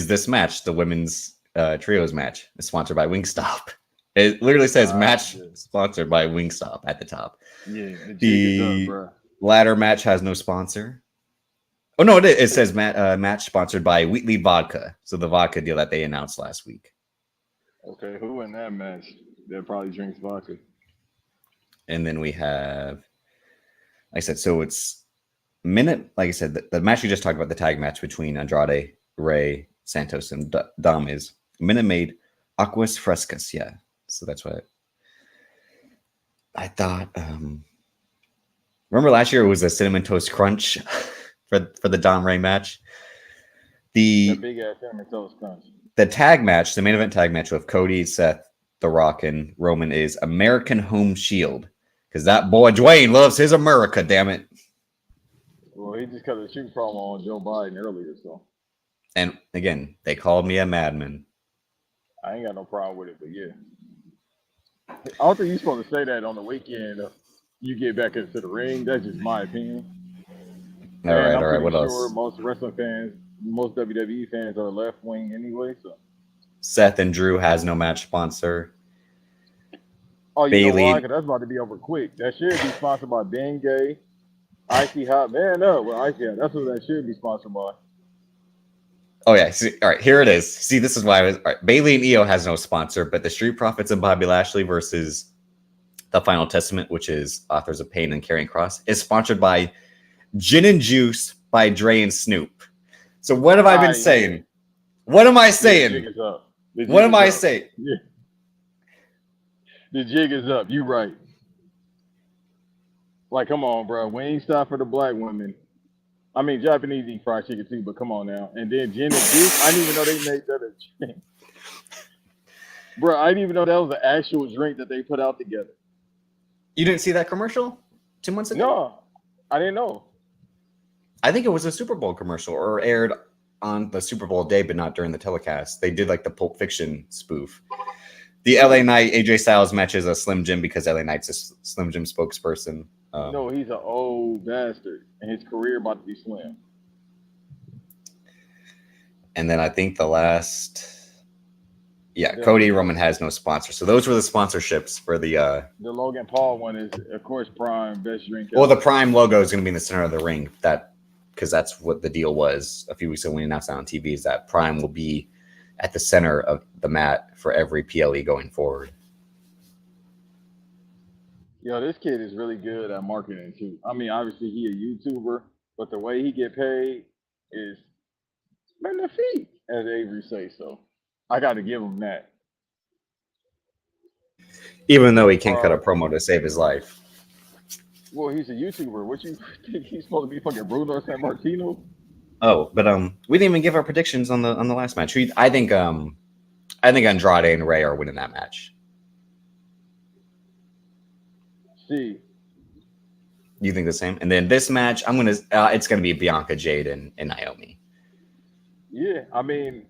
this match, the women's trios match, is sponsored by Wingstop. It literally says match sponsored by Wingstop at the top. Yeah, the ladder match has no sponsor. Oh no, it says match sponsored by Wheatley Vodka. So the vodka deal that they announced last week. Okay, who in that match that probably drinks vodka? And then we have, like I said, so it's like I said, the match we just talked about, the tag match between Andrade, Rey, Santos, and Dom is Minute Maid Aquas Frescas. Yeah, so that's what I thought. Remember last year it was a Cinnamon Toast Crunch for the Dom Rey match. The big ass Cinnamon Toast Crunch. The tag match, the main event tag match with Cody, Seth, The Rock, and Roman is American Home Shield. Because that boy Dwayne loves his America, damn it. Well, he just cut a shoot promo on Joe Biden earlier, so. And again, they called me a madman. I ain't got no problem with it, but yeah. I don't think you're supposed to say that on the weekend. You get back into the ring. That's just my opinion. All And right, I'm all right. pretty What sure else? most wrestling fans, most WWE fans are left wing anyway. So, Seth and Drew has no match sponsor. oh, you know why? Bailey. Because that's about to be over quick. That should be sponsored by Bengay, Icy Hot Man Up with Icy Hot. That's what that should be sponsored by. Oh yeah. See, all right, here it is. See, this is why I was. All right, Bailey and Io has no sponsor, but the Street Profits and Bobby Lashley versus the Final Testament, which is Authors of Pain and Carrying Cross, is sponsored by Gin and Juice by Dre and Snoop. So what have I been saying? What am I saying? The jig is up. What am I saying? Yeah. The jig is up. You right. Like, come on, bro. We ain't stop for the black women. I mean, Japanese eat fried chicken too, but come on now. And then gin and juice. I didn't even know they made that a drink. Bro, I didn't even know that was an actual drink that they put out together. You didn't see that commercial 2 months ago? No, I didn't know. I think it was a Super Bowl commercial or aired on the Super Bowl day, but not during the telecast. They did like the Pulp Fiction spoof. The LA Knight AJ Styles match is a Slim Jim because LA Knight's a Slim Jim spokesperson. No, he's an old bastard, and his career about to be slim. And then I think the last, Cody Roman has no sponsor. So those were the sponsorships for the Logan Paul one is, of course, Prime best drink. Well, the Prime logo is going to be in the center of the ring. Because that's what the deal was a few weeks ago when we announced it on TV. Is that Prime will be at the center of the mat for every PLE going forward. Yo, this kid is really good at marketing too. I mean, obviously he a YouTuber, but the way he get paid is magnifique, as Avery say. So I got to give him that. Even though he can't cut a promo to save his life. Well, he's a YouTuber. What you think he's supposed to be, fucking Bruno San Martino? Oh, but we didn't even give our predictions on the last match. I think Andrade and Ray are winning that match. See, you think the same? And then this match, it's gonna be Bianca, Jade, and Naomi. Yeah, I mean,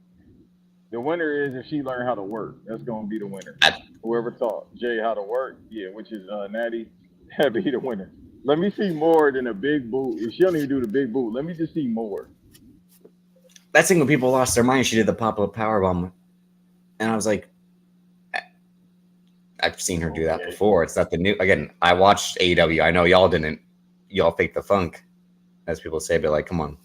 the winner is if she learned how to work. That's gonna be the winner. Whoever taught Jade how to work, which is Natty, that'd be the winner. Let me see more than a big boot. If she don't even do the big boot, let me just see more. That's thing when people lost their mind. She did the pop-up powerbomb, and I was like, I've seen her do that before. It's not the new. Again, I watched AEW. I know y'all didn't. Y'all faked the funk, as people say. But like, come on.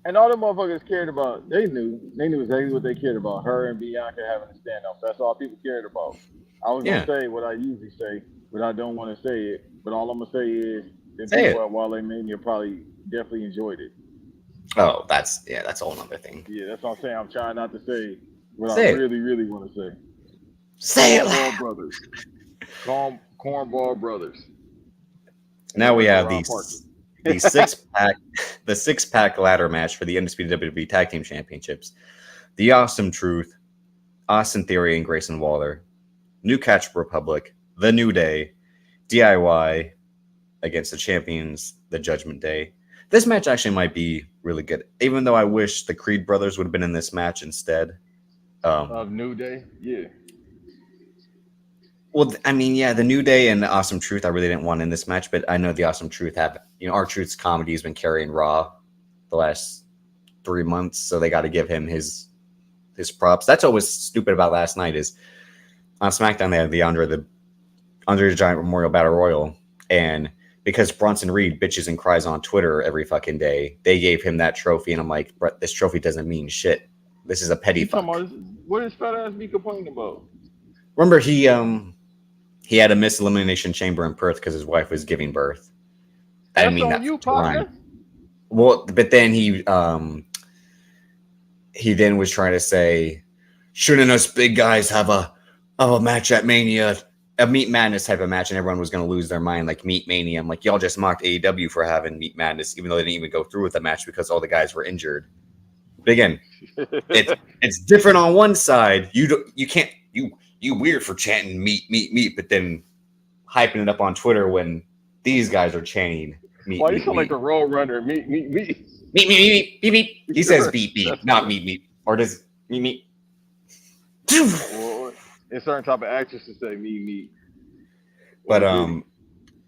And all the motherfuckers cared about. They knew exactly what they cared about. Her and Bianca having a standoff. That's all people cared about. I was gonna say what I usually say, but I don't want to say it. But all I'm gonna say is the people at Wale Mania probably definitely enjoyed it. Oh, that's a whole other thing. Yeah, that's what I'm saying. I'm trying not to say what I really want to say. Say it, Cornball Brothers. Cornball Brothers. Now we have the six pack ladder match for the undisputed WWE Tag Team Championships. The Awesome Truth, Austin Theory and Grayson Waller, New Catch Republic, The New Day, DIY against the champions, the Judgment Day. This match actually might be really good, even though I wish the Creed brothers would have been in this match instead. Of New Day? Yeah. Well, I mean, the New Day and the Awesome Truth I really didn't want in this match, but I know the Awesome Truth R-Truth's comedy has been carrying Raw the last 3 months, so they got to give him his props. That's what was stupid about last night is on SmackDown they had the Andre the Giant Memorial Battle Royal, and because Bronson Reed bitches and cries on Twitter every fucking day, they gave him that trophy, and I'm like, this trophy doesn't mean shit. This is a petty fuck. What does fat ass be complaining about? Remember, he had a missed elimination chamber in Perth because his wife was giving birth. I didn't mean that to rhyme. Well, but then he then was trying to say, shouldn't us big guys have a match at Mania, a Meat Madness type of match, and everyone was going to lose their mind like Meat Mania. I'm like, y'all just mocked AEW for having Meat Madness, even though they didn't even go through with the match because all the guys were injured. But again, it's different on one side. You weird for chanting meat, but then hyping it up on Twitter when these guys are chanting meat. Why you sound like a roll runner? Meat. Meat. He says beat, not meat. Or does meat. And certain type of actresses say me. But Or Diddy.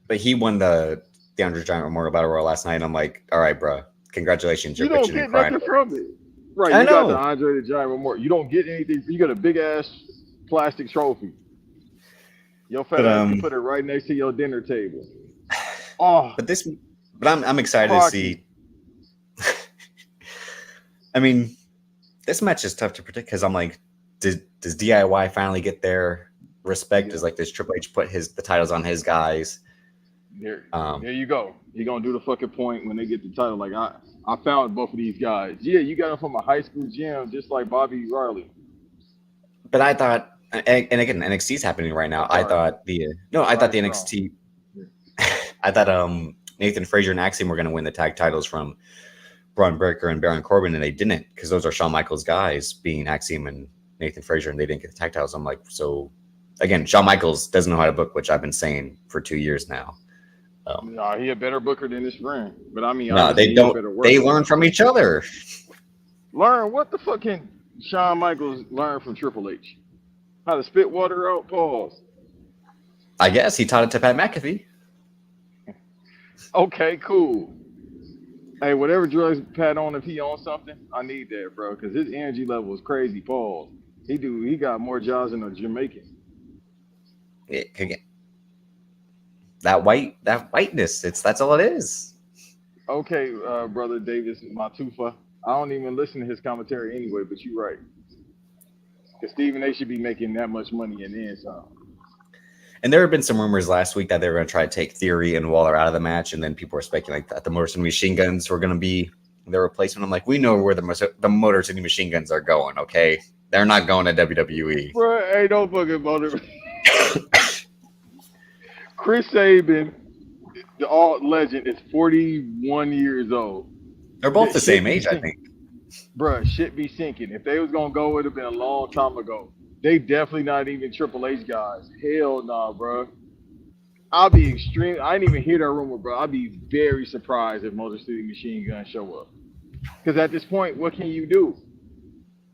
but he won the Andre Giant Memorial Battle Royal last night, and I'm like, all right, bro, congratulations, you're You don't bitching and get crying. nothing from it. Right, I you got the know, Andre the Giant Memorial. You don't get anything. You got a big ass plastic trophy. Your fat but ass can put it right next to your dinner table. Oh, but this, but I'm excited to Crocky. see. I mean, this match is tough to predict because I'm like, does DIY finally get their respect? Yeah. Is like, does Triple H put the titles on his guys? There you go. He gonna do the fucking point when they get the title. Like I found both of these guys. Yeah, you got them from a high school gym, just like Bobby Riley. But I thought, and again, NXT is happening right now. I'm I sorry. thought I thought the Roderick Strong. NXT, I thought Nathan Frazier and Axiom were going to win the tag titles from Braun Breaker and Baron Corbin, and they didn't because those are Shawn Michaels guys, being Axiom and Nathan Frazier, and they didn't get the tag titles. I'm like, so again, Shawn Michaels doesn't know how to book, which I've been saying for 2 years now. Nah, he a better booker than his friend. But I mean, No, obviously they he a don't. better They worker. learn from each other. Learn what the fuck can Shawn Michaels learn from Triple H? How to spit water out? Pause. I guess he taught it to Pat McAfee. Okay, cool. Hey, whatever drugs Pat on, if he on something, I need that, bro, because his energy level is crazy. Pause. He got more jobs than a Jamaican. Again, that whiteness. That's all it is. Okay, brother Davis Matufa. I don't even listen to his commentary anyway, but you're right. Because Stephen A should be making that much money and then some. And there have been some rumors last week that they were going to try to take Theory and Waller out of the match, and then people were speculating that the Motor City Machine Guns were going to be their replacement. I'm like, we know where the Motor City Machine Guns are going. Okay, they're not going to WWE. Bro, ain't no fucking motor. Chris Sabin, the alt legend, is 41 years old. They're both the same age, I think. Bruh, shit be sinking. If they was gonna go, it would have been a long time ago. They definitely not even Triple H guys. Hell nah, bro. I'll be extreme. I didn't even hear that rumor, bro. I'd be very surprised if Motor City Machine Guns show up. Because at this point, what can you do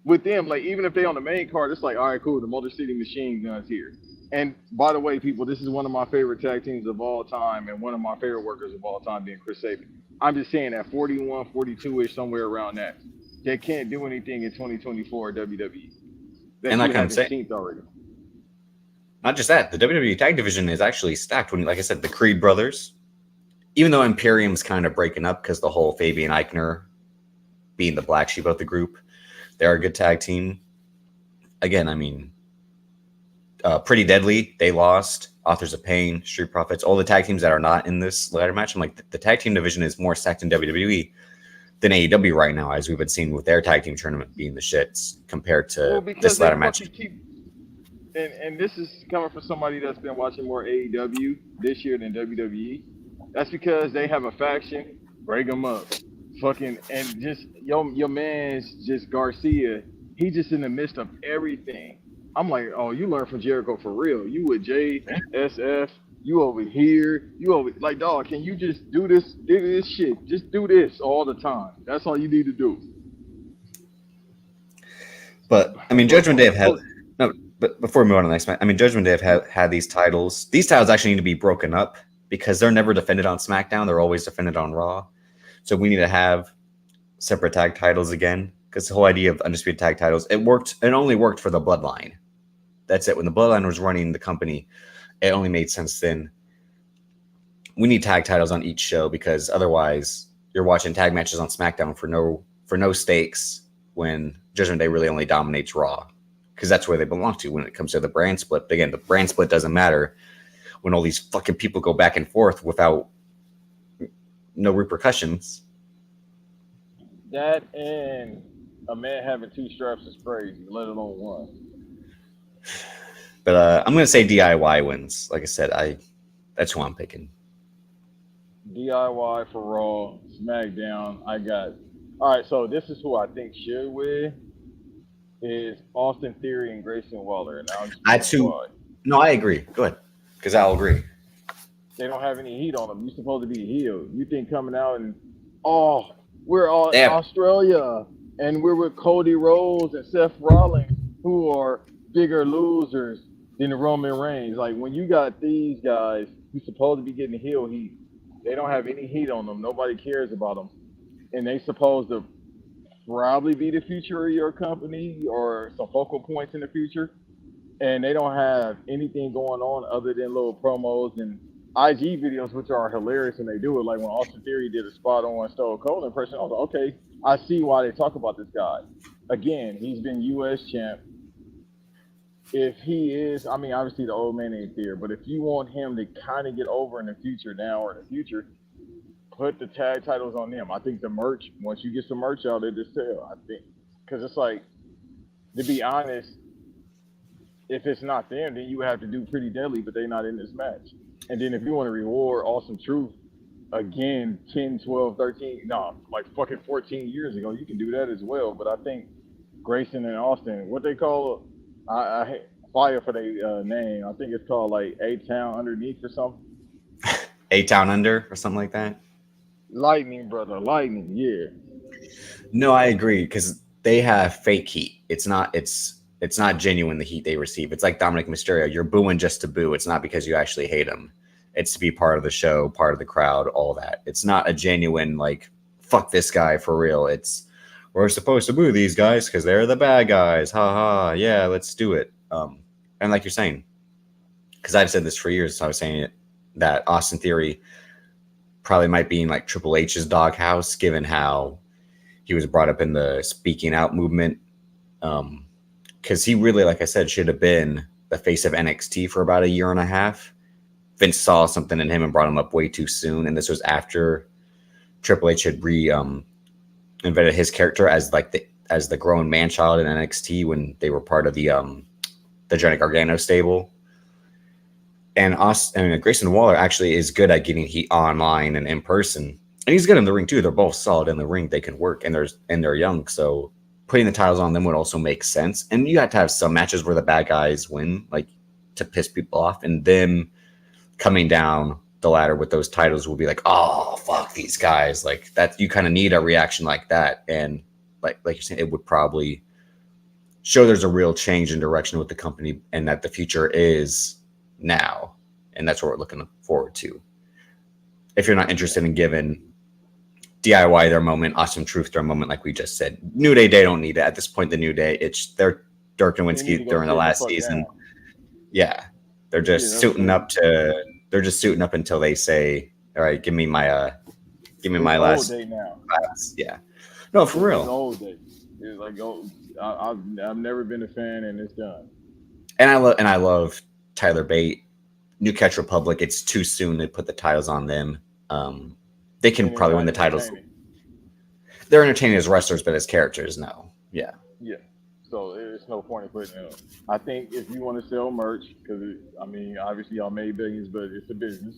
with them? Like, even if they on the main card, it's like, all right, cool. The Motor City Machine Guns here. And by the way, people, this is one of my favorite tag teams of all time, and one of my favorite workers of all time, being Chris Sabin. I'm just saying that 41, 42-ish, somewhere around that. They can't do anything in 2024 WWE. And like I'm saying, already. Not just that, the WWE tag division is actually stacked. When, like I said, the Creed brothers, even though Imperium's kind of breaking up because the whole Fabian Eichner being the black sheep of the group, they're a good tag team. Again, I mean, Pretty Deadly, they lost. Authors of Pain, Street Profits, all the tag teams that are not in this ladder match. I'm like, the tag team division is more stacked in WWE than AEW right now, as we've been seeing with their tag team tournament being the shits compared to this ladder match. And this is coming from somebody that's been watching more AEW this year than WWE. That's because they have a faction, break them up, fucking, and just your man's just Garcia. He just in the midst of everything. I'm like, oh, you learn from Jericho for real. You with JSF, you over here, you over like, dog. Can you just do this shit? Just do this all the time. That's all you need to do. But I mean, Judgment Day have had no. But before we move on to the next match, I mean, Judgment Day have had these titles. These titles actually need to be broken up because they're never defended on SmackDown. They're always defended on Raw. So we need to have separate tag titles again, because the whole idea of undisputed tag titles, it worked. It only worked for the Bloodline. That's it. When the Bloodline was running the company, it only made sense then. We need tag titles on each show, because otherwise you're watching tag matches on SmackDown for no stakes when Judgment Day really only dominates Raw, because that's where they belong to when it comes to the brand split. But again, the brand split doesn't matter when all these fucking people go back and forth without no repercussions. That and a man having two straps is crazy, let alone one. But I'm going to say DIY wins. Like I said, that's who I'm picking. DIY for Raw, SmackDown. All right, so this is who I think should win. Is Austin Theory and Grayson Waller. No, I agree. Go ahead, because I'll agree. They don't have any heat on them. You're supposed to be healed. You think coming out and we're all Australia and we're with Cody Rhodes and Seth Rollins, who are bigger losers than the Roman Reigns. Like when you got these guys who's supposed to be getting heel heat, they don't have any heat on them. Nobody cares about them, and they supposed to probably be the future of your company or some focal points in the future. And they don't have anything going on other than little promos and IG videos, which are hilarious when they do it. Like when Austin Theory did a spot on Stone Cold impression, I was like, okay, I see why they talk about this guy. Again, he's been U.S. champ. If he is, I mean, obviously the old man ain't there, but if you want him to kind of get over in the future now or in the future, put the tag titles on them. I think the merch, once you get some merch out, it just sell. I think, because it's like, to be honest, if it's not them, then you have to do Pretty Deadly, but they're not in this match. And then if you want to reward Awesome Truth, again, 10, 12, 13, no, like fucking 14 years ago, you can do that as well. But I think Grayson and Austin, what they call, I fire for their name. I think it's called like A-Town Underneath or something. A-Town Under or something like that. Lightning, brother, lightning, yeah. No, I agree because they have fake heat. It's not genuine, the heat they receive. It's like Dominic Mysterio. You're booing just to boo. It's not because you actually hate him. It's to be part of the show, part of the crowd, all that. It's not a genuine, like, fuck this guy for real. It's, we're supposed to boo these guys because they're the bad guys. Ha ha. Yeah, let's do it. And like you're saying, because I've said this for years, I was saying it, that Austin Theory probably might be in like Triple H's doghouse, given how he was brought up in the speaking out movement. Because he really, like I said, should have been the face of NXT for about a year and a half. Vince saw something in him and brought him up way too soon. And this was after Triple H had invented his character as the grown man child in NXT when they were part of the Johnny Gargano stable. And Grayson Waller actually is good at getting heat online and in person. And he's good in the ring too. They're both solid in the ring. They can work, and they're young. So putting the titles on them would also make sense. And you have to have some matches where the bad guys win, like to piss people off. And them coming down the ladder with those titles will be like, oh, fuck these guys. Like that, you kind of need a reaction like that. And like you're saying, it would probably show there's a real change in direction with the company and that the future is now. And that's what we're looking forward to. If you're not interested in giving DIY their moment, Awesome Truth their moment, like we just said, New Day, they don't need it. At this point, the New Day, they're Dirk Nowitzki during the last season. Down. Yeah. They're just suiting up until they say, all right, give me my last day now. Yeah. No, for real. It's old day. It's like, I've never been a fan, and it's done. And I love Tyler Bate, New Catch Republic. It's too soon to put the titles on them. They can probably win the titles. They're entertaining as wrestlers, but as characters, no. Yeah. Yeah. So there's no point in putting it up. I think if you want to sell merch, because obviously y'all made billions, but it's a business.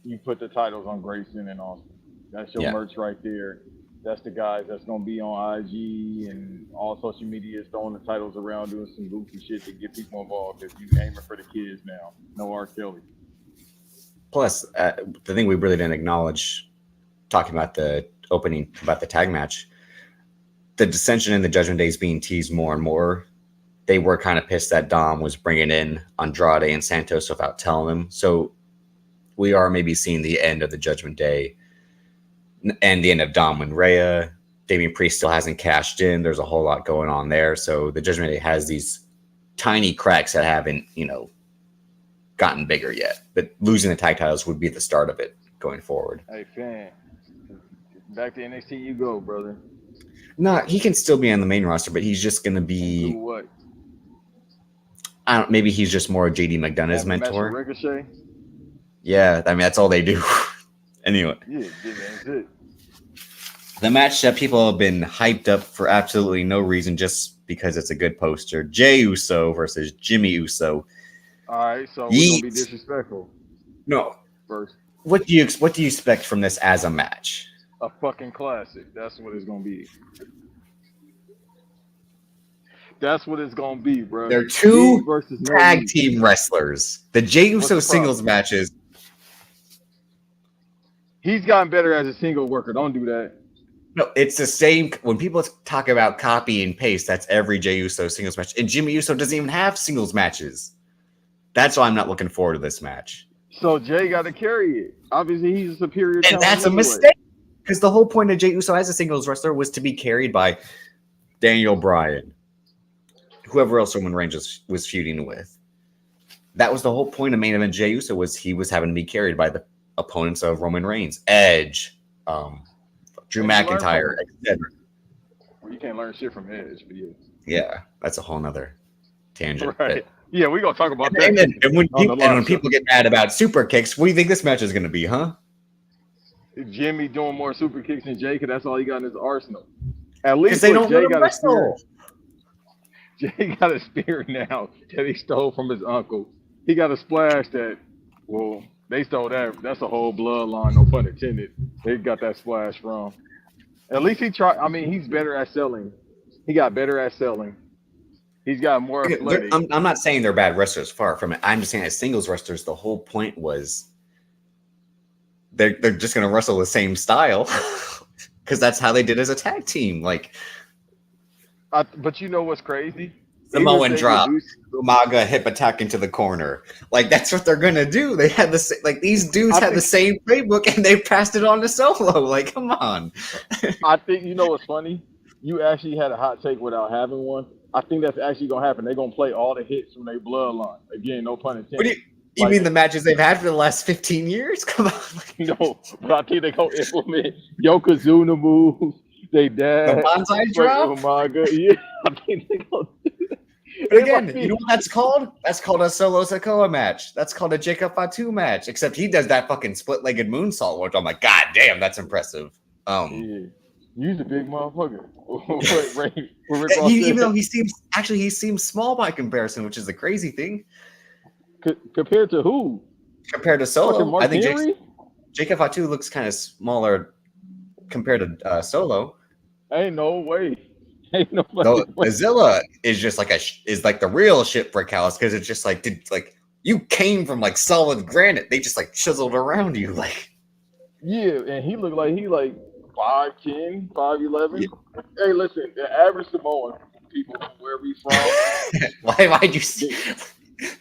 You put the titles on Grayson and Austin. That's your merch right there. That's the guys that's gonna be on IG and all social media, throwing the titles around, doing some goofy shit to get people involved. If you aiming for the kids now, no R. Kelly. Plus, the thing we really didn't acknowledge, talking about the opening, about the tag match, the dissension in the Judgment Day is being teased more and more. They were kind of pissed that Dom was bringing in Andrade and Santos without telling them. So we are maybe seeing the end of the Judgment Day and the end of Dom and Rhea. Damian Priest still hasn't cashed in. There's a whole lot going on there. So the Judgment Day has these tiny cracks that haven't, gotten bigger yet. But losing the tag titles would be the start of it going forward. Hey, fan. Back to NXT you go, brother. No, he can still be on the main roster, but he's just going to be... Do what? Maybe he's just more JD McDonough's mentor. Ricochet? Yeah, that's all they do. Anyway. Yeah, that's it. The match that people have been hyped up for absolutely no reason, just because it's a good poster. Jey Uso versus Jimmy Uso. All right, so we're going to be disrespectful. No. First. What do you expect from this as a match? A fucking classic. That's what it's going to be. That's what it's going to be, bro. They're two tag team wrestlers. The Jey Uso singles matches. He's gotten better as a single worker. Don't do that. No, it's the same. When people talk about copy and paste, that's every Jey Uso singles match. And Jimmy Uso doesn't even have singles matches. That's why I'm not looking forward to this match. So Jay got to carry it. Obviously, he's a superior And talent that's a anyway. mistake. Because the whole point of Jey Uso as a singles wrestler was to be carried by Daniel Bryan, whoever else Roman Reigns was feuding with. That was the whole point of main event Jey Uso, was he was having to be carried by the opponents of Roman Reigns, Edge, Drew McIntyre, etc. Well, you can't learn shit from Edge, but yeah, that's a whole nother tangent. Right. Yeah, we're gonna talk about and that. And when people get mad about super kicks, what do you think this match is going to be, huh? Jimmy doing more super kicks than Jay, because that's all he got in his arsenal. At least they don't Jay got a spear. Jay got a spear now that he stole from his uncle. He got a splash that, well, they stole that. That's a whole bloodline, no pun intended. They got that splash from. At least he tried. I mean, he's better at selling. He got better at selling. He's got more athletic. I'm not saying they're bad wrestlers, far from it. I'm just saying as singles wrestlers, the whole point was they're just going to wrestle the same style because that's how they did as a tag team. Like, but you know what's crazy? Samoan drop, Umaga hip attack into the corner. Like, that's what they're gonna do. They had these dudes had the same playbook and they passed it on to Solo. Like, come on. I think you know what's funny? You actually had a hot take without having one. I think that's actually gonna happen. They're gonna play all the hits from their bloodline. Again, no pun intended. What do you mean the matches they've had for the last 15 years? Come on. No, but I think they're gonna implement Yokozuna moves. They dad. The bonsai drop? Umaga. Yeah, I think they're gonna do that. But again, you know what that's called? That's called a Solo Sikoa match. That's called a Jacob Fatu match. Except he does that fucking split-legged moonsault, which I'm like, God damn, that's impressive. Yeah. You's a big motherfucker. Even though he seems small by comparison, which is the crazy thing. Compared to who? Compared to Solo, I think Jacob Fatu looks kind of smaller compared to Solo. Ain't no way. Ain't no way. Azilla is just like is like the real shit for Callis, because it's just like you came from like solid granite. They just like chiseled around you like. Yeah, and he looked like 5'10", 5'11". Yeah. Hey, listen, the average Samoan people wherever he's from. Why'd you see?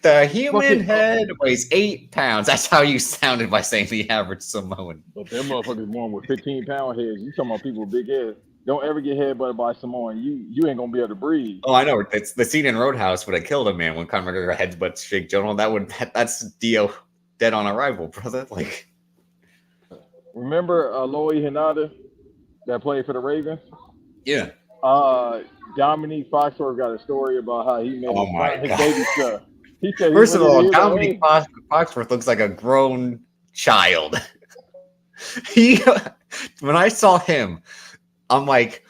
The human head weighs 8 pounds. That's how you sounded by saying the average Samoan. But them motherfuckers born with 15-pound heads. You talking about people with big heads. Don't ever get headbutted by Samoan. You ain't gonna be able to breathe. Oh, I know. It's the scene in Roadhouse would have killed a man when Conor McGregor headbutts Jake Gyllenhaal. That's Dio dead on arrival, brother. Like, remember Loie Hinata that played for the Ravens? Yeah. Dominique Foxworth got a story about how he made his baby son. He said, first of all, Dominique Foxworth looks like a grown child. When I saw him, I'm like,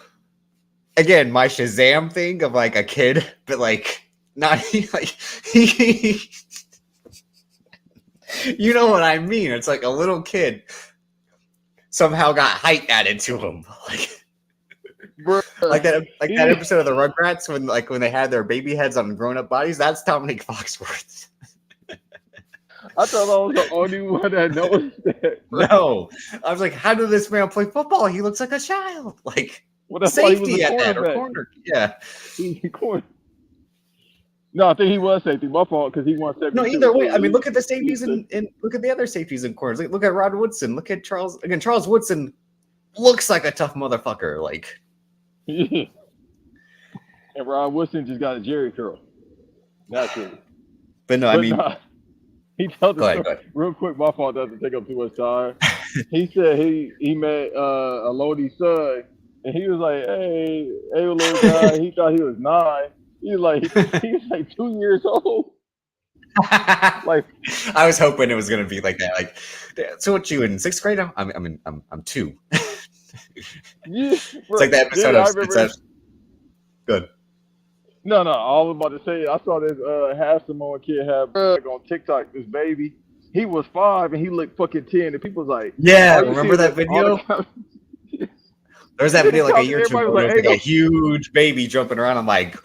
again, my Shazam thing of like a kid, but like not like he you know what I mean? It's like a little kid somehow got height added to him, like that episode of the Rugrats when they had their baby heads on grown-up bodies. That's Dominique Foxworth. I thought I was the only one that noticed that. Bro. No, I was like, how did this man play football? He looks like a child. Like, safety at that or corner. Yeah. No, I think he was safety. My fault, because he won 72. No, either way. I mean, look at the safeties and look at the other safeties in corners. Look at Rod Woodson. Look at Charles. Again, Charles Woodson looks like a tough motherfucker. Like, yeah. And Rod Woodson just got a Jerry curl. Naturally. But no, I mean. He told the story real quick. My fault doesn't take up too much time. He said he met a Lodi's son, and he was like, "Hey, little guy." He thought he was 9. He was like 2 years old. Like, I was hoping it was gonna be like that. Like, so what, you in 6th grade? I'm 2. Yeah, it's like that episode of Good. No, I was about to say, I saw this half Samoan kid have on TikTok, this baby. He was 5 and he looked fucking 10. And people was like, yeah, remember that video? There's that video like a year or two ago. Like a huge baby jumping around. I'm like,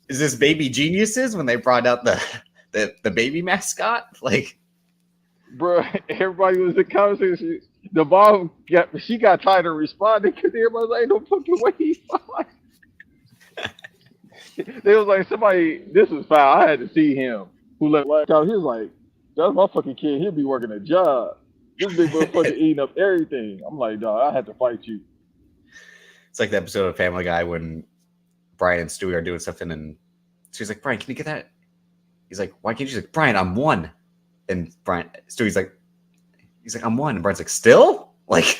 is this Baby Geniuses when they brought out the baby mascot? Like, bro, everybody was in conversation. The mom got tired of responding because everybody's like, "Ain't no fucking way he fine." They was like, somebody, this was foul. I had to see him who left last time. He was like, that's my fucking kid. He'll be working a job. This big motherfucker eating up everything. I'm like, dog, I had to fight you. It's like the episode of Family Guy when Brian and Stewie are doing something, and Stewie's like, Brian, can you get that? He's like, why can't you? He's like, Brian, I'm one. And Stewie's like, I'm one. And Brian's like, still? Like,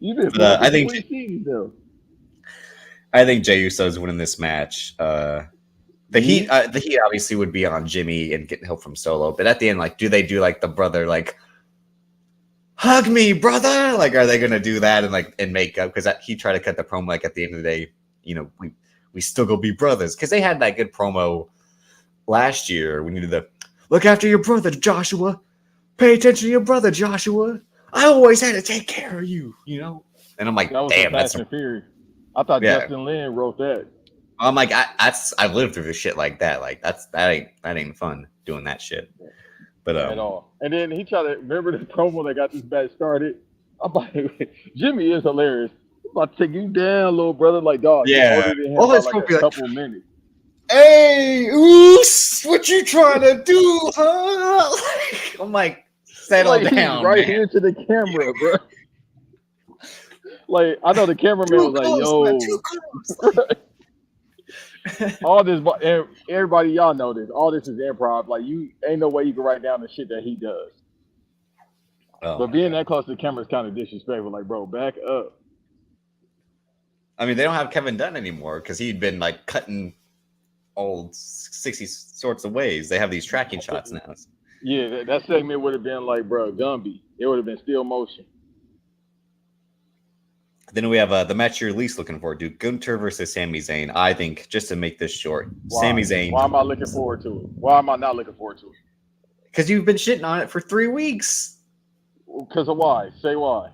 you been I think seasons, though. I think Jey Uso's winning this match. The heat obviously would be on Jimmy and getting help from Solo, but at the end, like, do they do like the brother, like, hug me, brother? Like, are they gonna do that and make up? Because he tried to cut the promo like at the end of the day, you know, we still go be brothers, because they had that good promo last year when you did the look after your brother, Joshua. Pay attention to your brother, Joshua. I always had to take care of you, you know. And I'm like, that was damn, that's Fury. I thought Justin Lin wrote that. I'm like, I've lived through this shit like that. Like that ain't fun doing that shit. But at all. And then he tried to remember the promo that got this match started. I'm like, Jimmy is hilarious. I'm about to take you down, little brother. Like, dog. Yeah. All it's like a couple minutes. Hey, Oos, what you trying to do, huh? I'm like, settle down, right man. here to the camera, bro. Like, I know the cameraman was like, yo. All this, everybody, y'all know this. All this is improv. Like, you ain't no way you can write down the shit that he does. Oh, but being that close to the camera is kind of disrespectful. Like, bro, back up. I mean, they don't have Kevin Dunn anymore because he'd been like cutting all 60 sorts of ways. They have these tracking shots now. Yeah, that segment would have been like, bro, Gumby. It would have been still motion. Then we have the match you're least looking forward to, Gunther versus Sami Zayn. I think, just to make this short, Sami Zayn. Why am I looking forward to it? Why am I not looking forward to it? Because you've been shitting on it for 3 weeks. Because of why? Say why.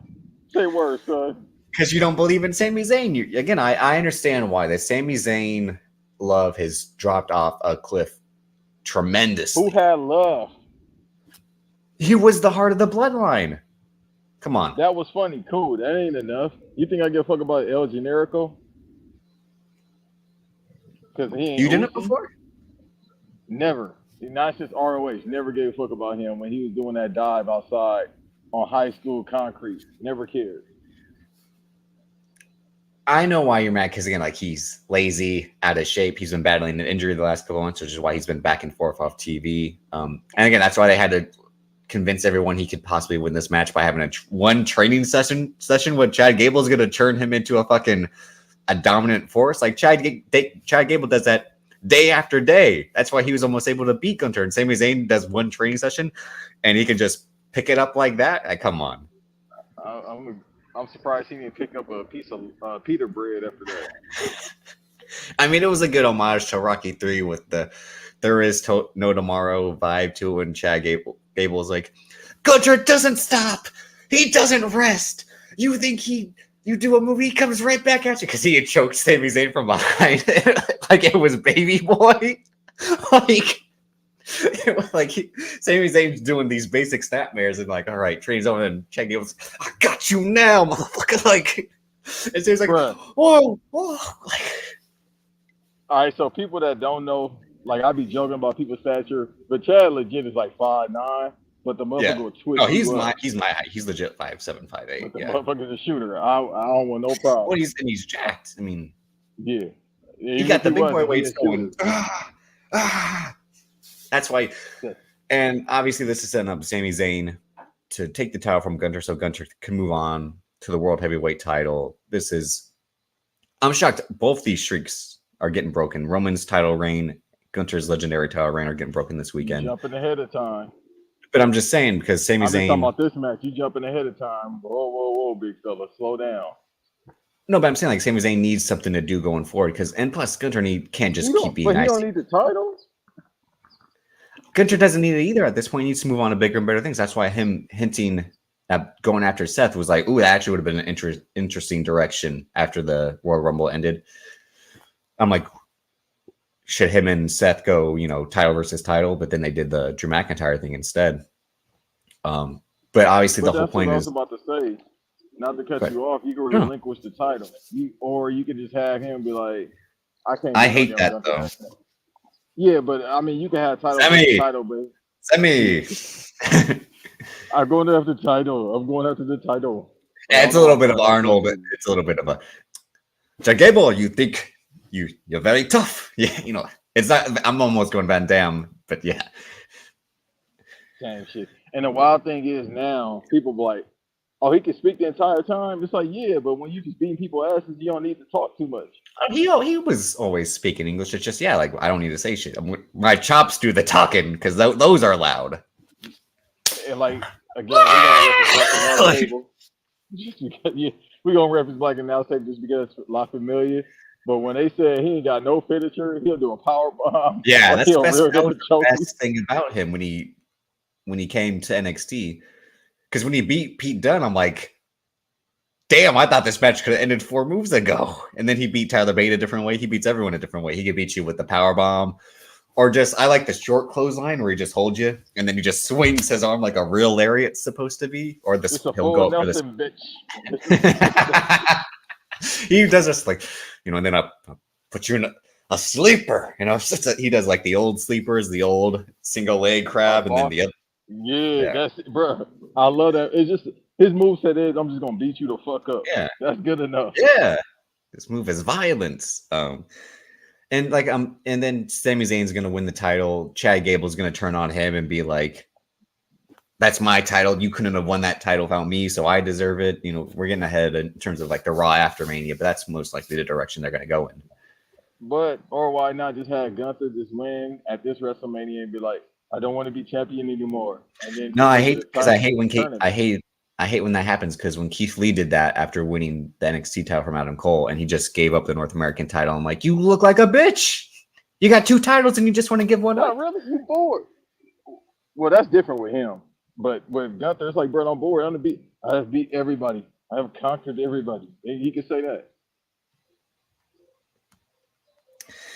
Say words, son. Because you don't believe in Sami Zayn. Again, I understand why. The Sami Zayn love has dropped off a cliff tremendously. Who had love? He was the heart of the bloodline. Come on. That was funny. Cool. That ain't enough. You think I give a fuck about El Generico? Because he ain't. You did it before? Never. Not since ROH. Never gave a fuck about him when he was doing that dive outside on high school concrete. Never cared. I know why you're mad, because again, like, he's lazy, out of shape. He's been battling an injury the last couple of months, which is why he's been back and forth off TV. And again, that's why they had to convince everyone he could possibly win this match by having one training session with Chad Gable is going to turn him into a dominant force. Like Chad Gable does that day after day. That's why he was almost able to beat Gunther. And Sami Zayn does one training session, and he can just pick it up like that. Like, come on. I'm surprised he didn't pick up a piece of pita bread after that. I mean, it was a good homage to Rocky 3 with the there is no tomorrow vibe to it, when Chad Gable's like, Gunther doesn't stop. He doesn't rest. You think you do a movie, he comes right back at you, because he had choked Sami Zayn from behind like it was Baby Boy. It was like Sami Zayn's doing these basic snapmares and like, all right, train's on, and Chad Gable's, I got you now, motherfucker. Like, and so he's like, whoa. Like, all right, so people that don't know, like, I be joking about people's stature, but Chad legit is like 5'9", but the motherfucker will twitch. Oh, he's my height. He's legit 5'7", 5'8". The motherfucker's a shooter. I don't want no problem. Well, he's jacked. I mean, yeah. He got the big boy weights going. That's why. And obviously, this is setting up Sami Zayn to take the title from Gunther, so Gunther can move on to the World Heavyweight title. I'm shocked. Both these streaks are getting broken. Roman's title reign, Gunther's legendary title reign are getting broken this weekend. Jumping ahead of time. But I'm just saying, because Sami Zayn. talking about this match. You jumping ahead of time. Whoa, big fella, slow down. No, but I'm saying, like, Sami Zayn needs something to do going forward, and plus Gunther can't just keep being nice. But he don't need the titles. Gunther doesn't need it either at this point. He needs to move on to bigger and better things. That's why him hinting at going after Seth was like, ooh, that actually would have been an interesting direction after the Royal Rumble ended. I'm like, should him and Seth go, title versus title? But then they did the Drew McIntyre thing instead. But obviously, the But whole that's what point I was is. about to say. Not to cut But you off, you can no, relinquish the title, or you can just have him be like, "I can't I beat no hate young that Gunther." though. Yeah, but I mean, you can have title versus Semi, title, but semi. I'm going after the title. I'm going after the title. Like, I Yeah, don't it's a know little why bit of Bret Hart does Arnold. it. It's a little bit of a Gable. You think you're very tough. Yeah, it's not. I'm almost going Van Damme, but yeah. Same shit. And the wild thing is now people be like, "Oh, he can speak the entire time." It's like, yeah, but when you just beating people asses, you don't need to talk too much. He was always speaking English. It's just like I don't need to say shit. My chops do the talking because those are loud. And like again, we're gonna reference Black and Now Like, Table. Just because, yeah, we're gonna reference Black and Now Table just because it's a lot familiar. But when they said he ain't got no finisher, he'll do a power bomb yeah, or that's the he'll best. rear That him was and the choke you. best thing about him when he came to NXT. Because when he beat Pete Dunne, I'm like, damn, I thought this match could have ended 4 moves ago. And then he beat Tyler Bate a different way. He beats everyone a different way. He could beat you with the power bomb, or just I like the short clothesline where he just holds you and then he just swings his arm like a real lariat's supposed to be, or It's a he'll full go up for this. Nelson, bitch. He does this like, and then I put you in a sleeper. He does like the old sleepers, the old single leg crab, and then the other. Yeah, Yeah, that's it, bro. I love that. It's just his moveset is I'm just gonna beat you the fuck up. yeah, That's good enough. yeah. This move is violence. And then Sami Zayn's gonna win the title. Chad Gable's gonna turn on him and be like, "That's my title. You couldn't have won that title without me, so I deserve it." We're getting ahead in terms of like the Raw after Mania, but that's most likely the direction they're gonna go in. But or why not just have Gunther just win at this WrestleMania and be like, I don't want to be champion anymore, and then No, just I make it hate a because I title hate when tournament. I hate when that happens because when Keith Lee did that after winning the NXT title from Adam Cole and he just gave up the North American title, I'm like, you look like a bitch. You got 2 titles and you just want to give one Not up. really, you bored. Well, that's different with him. But with Gunther, it's like, bro, I'm bored. I have beat everybody. I have conquered everybody. And he can say that.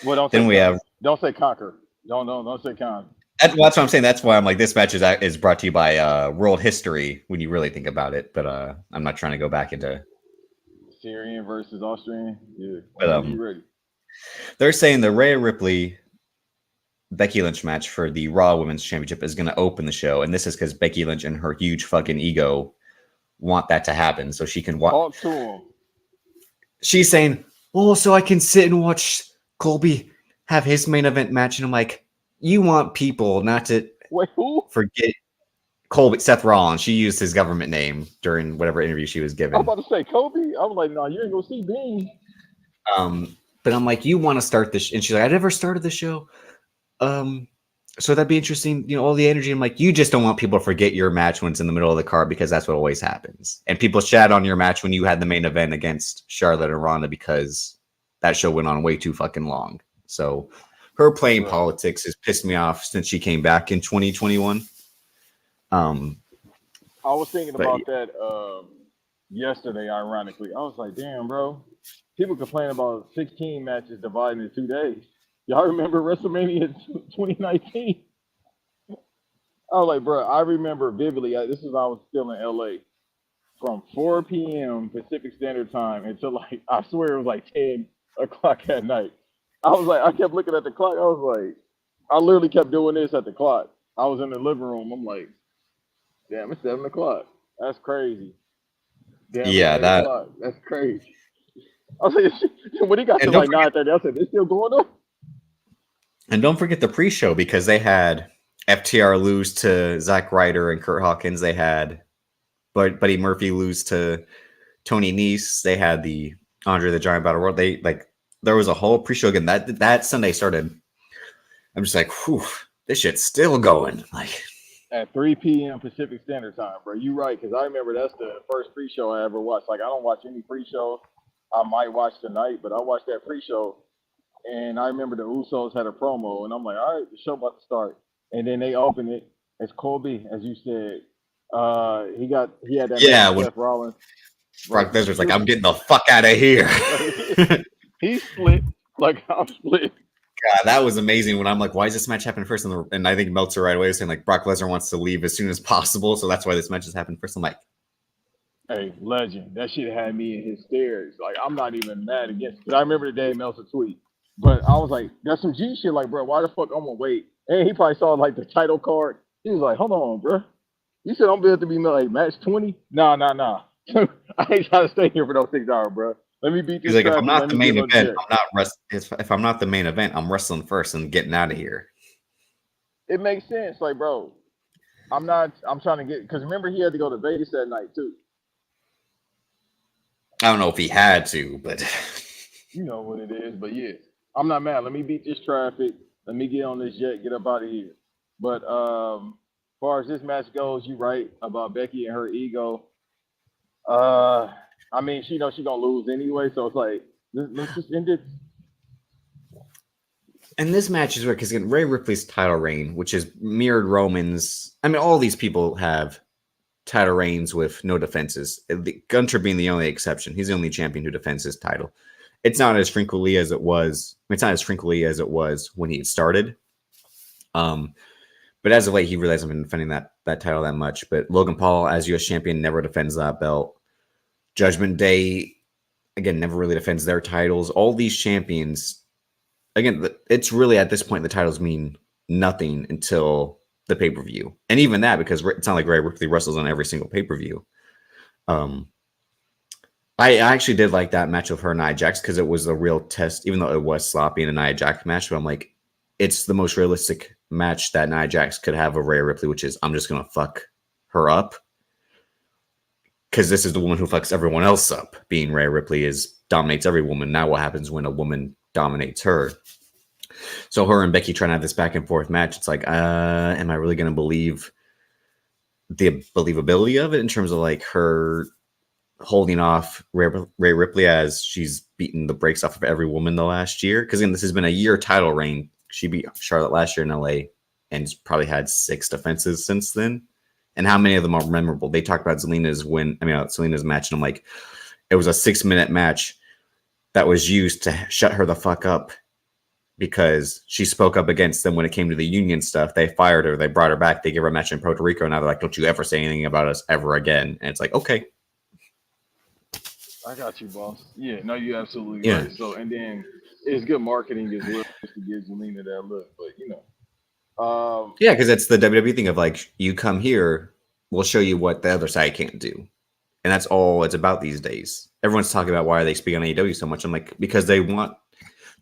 Well, don't say Then we have don't say conquer. Don't say conquer. that's what I'm saying. That's why I'm like, this match is brought to you by World History when you really think about it. But I'm not trying to go back into. Syrian versus Austrian. Yeah, But whenever you're ready. they're saying the Rhea Ripley Becky Lynch match for the Raw Women's Championship is going to open the show, and this is because Becky Lynch and her huge fucking ego want that to happen, so she can watch. Talk to him. She's saying, "Oh, so I can sit and watch Colby have his main event match," and I'm like, "You want people not to Wait, who? forget Colby, Seth Rollins." She used his government name during whatever interview she was I'm given. about to say Kobe. I was like, no, you ain't gonna see Bean. But I'm like, "You want to start this?" And she's like, "I never started the show." So that'd be interesting, all the energy. I'm like, you just don't want people to forget your match when it's in the middle of the card because that's what always happens. And people shat on your match when you had the main event against Charlotte and Ronda because that show went on way too fucking long. So her playing politics has pissed me off since she came back in 2021. I was thinking about that yesterday, ironically. I was like, damn, bro. People complain about 16 matches divided in 2 days. Y'all remember WrestleMania 2019? I was like, bro, I remember vividly. This is when I was still in LA. From 4 p.m. Pacific Standard Time until like, I swear it was like 10 o'clock at night. I was like, I kept looking at the clock. I was like, I literally kept doing this at the clock. I was in the living room. I'm like, damn, it's 7 o'clock. That's crazy. Damn, Yeah, it's 8 o'clock. That's crazy. I was like, when he got to like 9:30, I said, they're still going on? And don't forget the pre-show because they had FTR lose to Zack Ryder and Kurt Hawkins. They had Buddy Murphy lose to Tony Nese. They had the Andre the Giant Battle Royal. There was a whole pre-show again. That Sunday started. I'm just like, whew, this shit's still going. Like at 3 p.m. Pacific Standard Time, bro. You right, because I remember that's the first pre-show I ever watched. Like I don't watch any pre-shows. I might watch tonight, but I watched that pre-show. And I remember the Usos had a promo, and I'm like, all right, the show about to start. And then they open it. It's Colby, as you said. He had that match with Seth Rollins. Brock Lesnar's like, I'm getting the fuck out of here. He split like I'm split. God, that was amazing. When I'm like, why is this match happening first? And I think Meltzer right away was saying like Brock Lesnar wants to leave as soon as possible, so that's why this match has happened first. I'm like, Hey, legend. That shit had me in hysterics. Like, I'm not even mad against it. I remember the Dave Meltzer tweet. But I was like, that's some G shit. Like, bro, why the fuck I'm gonna wait? And he probably saw like the title card. He was like, hold on, bro. You said I'm going to be like match 20? Nah. I ain't trying to stay here for those $6, bro. Let me beat this. he's like, if I'm traffic, not the main event, I'm not if I'm not the main event, I'm wrestling first and getting out of here. It makes sense, like, bro. I'm trying to get, because remember he had to go to Vegas that night too. I don't know if he had to, but you know what it is. But yeah, I'm not mad. Let me beat this traffic. Let me get on this jet, get up out of here. But as far as this match goes, you're right about Becky and her ego. I mean, she knows she's gonna lose anyway, so it's like let's just end it. And this match is weird because Rhea Ripley's title reign, which is mirrored Roman's. I mean, all these people have title reigns with no defenses. Gunther being the only exception. He's the only champion who defends his title. It's not as frequently as it was. It's not as frequently as it was when he started. But as of late, he really hasn't been defending that title that much. But Logan Paul, as U.S. champion, never defends that belt. Judgment Day, again, never really defends their titles. All these champions, again, it's really at this point the titles mean nothing until the pay-per-view. And even that, because it's not like Rhea Ripley wrestles on every single pay-per-view. I actually did like that match of her and Nia Jax because it was a real test, even though it was sloppy in a Nia Jax match. But I'm like, it's the most realistic match that Nia Jax could have of Rhea Ripley, which is I'm just going to fuck her up. Because this is the woman who fucks everyone else up. Being Rhea Ripley dominates every woman. Now what happens when a woman dominates her? So her and Becky trying to have this back and forth match. It's like, am I really going to believe the believability of it in terms of like her holding off Rhea Ripley as she's beaten the brakes off of every woman the last year? Because again, this has been a year title reign. She beat Charlotte last year in LA and probably had 6 defenses since then. And how many of them are memorable? They talked about Zelina's match, and I'm like, it was a 6-minute match that was used to shut her the fuck up because she spoke up against them when it came to the union stuff. They fired her. They brought her back. They gave her a match in Puerto Rico. Now they're like, don't you ever say anything about us ever again. And it's like, okay. I got you, boss. Yeah, no, you're absolutely right. So, and then it's good marketing as well just to give Zelina that look. But, you know. Yeah, because it's the WWE thing of like, you come here, we'll show you what the other side can't do. And that's all it's about these days. Everyone's talking about why they speak on AEW so much. I'm like, because they want,